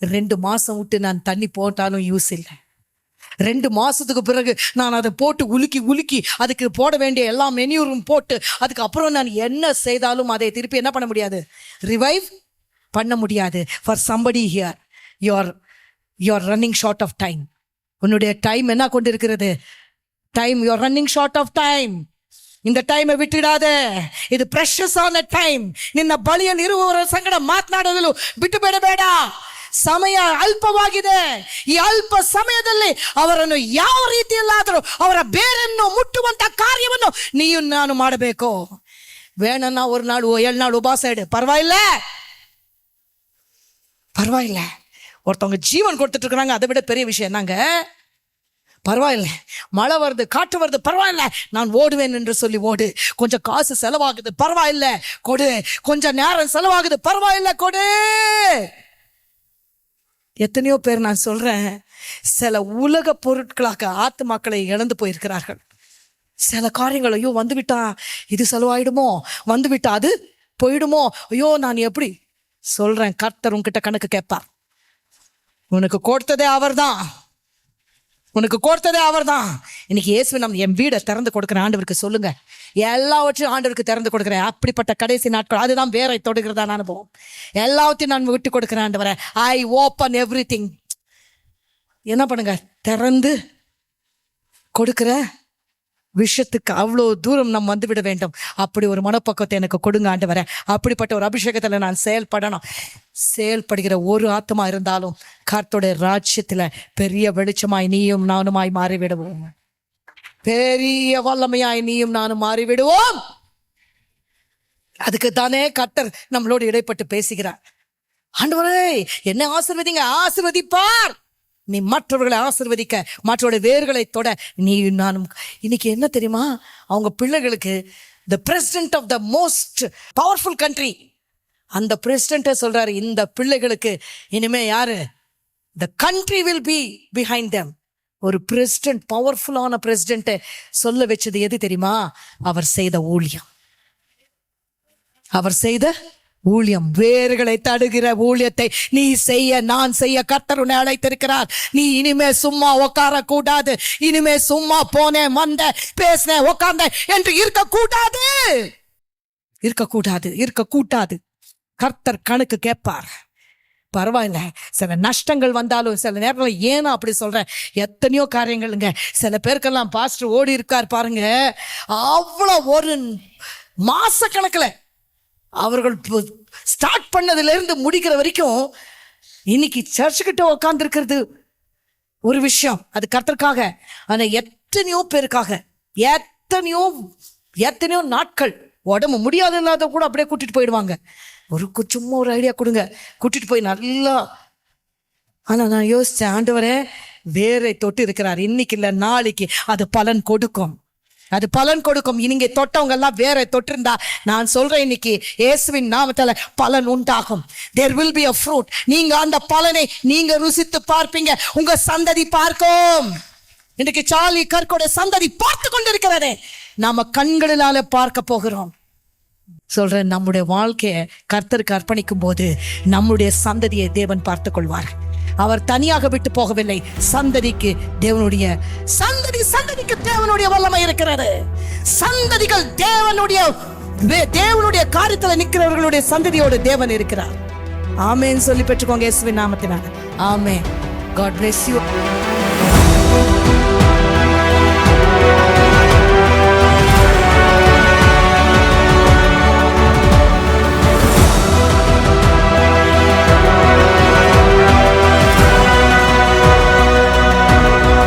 2 மாசம் விட்டு நான் தண்ணி போட்டாலும் யூஸ் இல்லை. 2 மாசத்துக்கு பிறகு நான் அதை போட்டு உலுக்கி அதுக்கு போட வேண்டிய எல்லா மெனியூரும் போட்டு அதுக்கு அப்புறம் நான் என்ன செய்தாலும் அதை திருப்பி என்ன பண்ண முடியாது, ரிவைவ் பண்ண முடியாது. For somebody here you are running short of time. உன்னுடைய டைம் என்ன கொண்டிருக்கிறது? Time, you are running short of time. இந்த டைமை விட்டுடாத. ಇದು ಪ್ರೆಷಸ್ ಆನ ಟೈಮ್. ನಿನ್ನ ಬಳಿಯಲ್ಲಿರುವವರ ಸಂಗಡ ಮಾತನಾಡಲು ಬಿಟ್ಟು ಬೇಡ. ಸಮಯ ಅಲ್ಪವಾಗಿದೆ. ಈ ಅಲ್ಪ ಸಮಯದಲ್ಲಿ ಅವರನ್ನು ಯಾವ ರೀತಿಯಲ್ಲಾದರೂ ಅವರ ಬೇರನ್ನು ಮುಟ್ಟುವಂತ ಕಾರ್ಯವನ್ನು ನೀವು ನಾನು ಮಾಡಬೇಕು. வேணும்னா ஒரு நாள் 7 நாள் உபாசம் பரவாயில்ல. ஒருத்தவங்க ஜீவன் கொடுத்துட்டு இருக்கிறாங்க, அதை விட பெரிய விஷயம் என்னங்க? பரவாயில்ல, மழை வருது, காற்று வருது, பரவாயில்ல, நான் ஓடுவேன் என்று சொல்லி ஓடு. கொஞ்சம் காசு செலவாகுது, பரவாயில்ல கொடு. கொஞ்சம் நேரம் செலவாகுது, பரவாயில்ல கொடு. எத்தனையோ பேர் நான் சொல்றேன், சில உலக பொருட்களாக ஆத்துமாக்களை இழந்து போயிருக்கிறார்கள். சில காரியங்கள், ஐயோ வந்துவிட்டா இது செலவாயிடுமோ, வந்துவிட்டா அது போயிடுமோ, ஐயோ நான் எப்படி சொல்றேன். கர்த்தர் உன்கிட்ட கணக்கு கேட்பார். உனக்கு கொடுத்ததே அவர்தான். இன்னைக்கு இயேசுவை நம்ம என் வீடை திறந்து கொடுக்குறேன் ஆண்டவருக்கு சொல்லுங்க. எல்லாவற்றையும் ஆண்டவருக்கு திறந்து கொடுக்குறேன். அப்படிப்பட்ட கடைசி நாட்கள், அதுதான் வேரை தொடுகிறதான அனுபவம். எல்லாத்தையும் நான் விட்டு கொடுக்குறேன் ஆண்டவரே. ஐ ஓப்பன் எவ்ரிதிங். என்ன பண்ணுங்க, திறந்து கொடுக்கிற விஷயத்துக்கு அவ்வளோ தூரம் நம்ம வந்துவிட வேண்டும். அப்படி ஒரு மனப்பக்குவத்தை எனக்கு கொடுங்க ஆண்டவரே. அப்படிப்பட்ட ஒரு அபிஷேகத்துல நான் செயல்படுகிற ஒரு ஆத்மா இருந்தாலும் கர்த்தருடைய ராஜ்யத்துல பெரிய வெளிச்சமாய் நீயும் நானுமாய் மாறிவிடுவோம். பெரிய வல்லமையாய் நீயும் நானும் மாறிவிடுவோம். அதுக்கு தானே கர்த்தர் நம்மளோடு இடைப்பட்டு பேசுகிறார். ஆண்டவரே என்னை ஆசீர்வதிப்பார். நீ மற்றவர்களை ஆசீர்வதிக்க, மற்றவருடைய வேர்களை தொட நீ நானும். இன்னைக்கு என்ன தெரியுமா, அவங்க பிள்ளைகளுக்கு the president of the most powerful country, அந்த பிரசிடென்ட்டே சொல்றாரு, இந்த பிள்ளைகளுக்கு இனிமே யாரு, the country will be behind them. ஒரு பிரசிடென்ட், பவர்ஃபுல்லான பிரசிடென்ட்டை சொல்ல வச்சது எது தெரியுமா? அவர் செய்த ஊழியம். வேர்களை தடுகிற ஊழியத்தை நீ செய்ய, நான் செய்ய கர்த்தர் உன்னை அழைத்திருக்கிறார். நீ இனிமே சும்மா உட்கார கூடாது. இனிமே சும்மா போனேன், வந்தேன், பேசினேன், உட்கார்ந்தேன் என்று இருக்கக்கூடாது. கர்த்தர் கணக்கு கேட்பார். பரவாயில்ல, சில நஷ்டங்கள் வந்தாலும் சில நேரத்தில் ஏன்னா அப்படி சொல்றேன், எத்தனையோ காரியங்களுங்க. சில பேருக்கெல்லாம் பாஸ்டர் ஓடி இருக்கார் பாருங்க, அவ்வளோ ஒரு மாசக்கணக்கில் அவர்கள் ஸ்டார்ட் பண்ணதுல இருந்து முடிக்கிற வரைக்கும் இன்னைக்கு சர்ச்சுக்கிட்ட உட்காந்துருக்கிறது ஒரு விஷயம், அது கர்த்தருக்காக. ஆனா எத்தனையோ பேருக்காக எத்தனையோ நாட்கள் உடம்பு முடியாது இல்லாத கூட அப்படியே கூட்டிட்டு போயிடுவாங்க. சும்மா ஒரு ஐடியா கொடுங்க, கூட்டிட்டு போய் நல்லா. ஆனா நான் யோசிச்சேன், ஆண்டவரே வேரை தொட்டு இருக்கிறார், இன்னைக்கு இல்லை நாளைக்கு அது பலன் கொடுக்கும், அது பலன் கொடுக்கும். நீங்க தொட்டவங்க எல்லாம் வேற தொட்டிருந்தா நான் சொல்றேன், இன்னைக்கு இயேசுவின் நாமத்துல பலன் உண்டாகும். there will be a fruit. நீங்க அந்த பலனை நீங்க ருசித்து பார்ப்பீங்க, உங்க சந்ததி பார்க்கும். இன்னைக்கு சார்லி கர்க்கோட சந்ததி பார்த்து கொண்டிருக்கிறதே, நாம கண்களினால பார்க்க போகிறோம். சொல்றேன், நம்முடைய வாழ்க்கையை கர்த்தருக்கு அர்ப்பணிக்கும் போது நம்முடைய சந்ததியை தேவன் பார்த்துக் கொள்வார். அவர் தனியாக விட்டு போகவில்லை, சந்ததிக்கு தேவனுடைய வல்லமை இருக்கிறது. சந்ததிகள் தேவனுடைய காரியத்துல நிற்கிறவர்களுடைய சந்ததியோடு தேவன் இருக்கிறார். ஆமென் சொல்லி பெற்றுக்கோங்க இயேசுவின் நாமத்தினால. ஆமென். God bless you.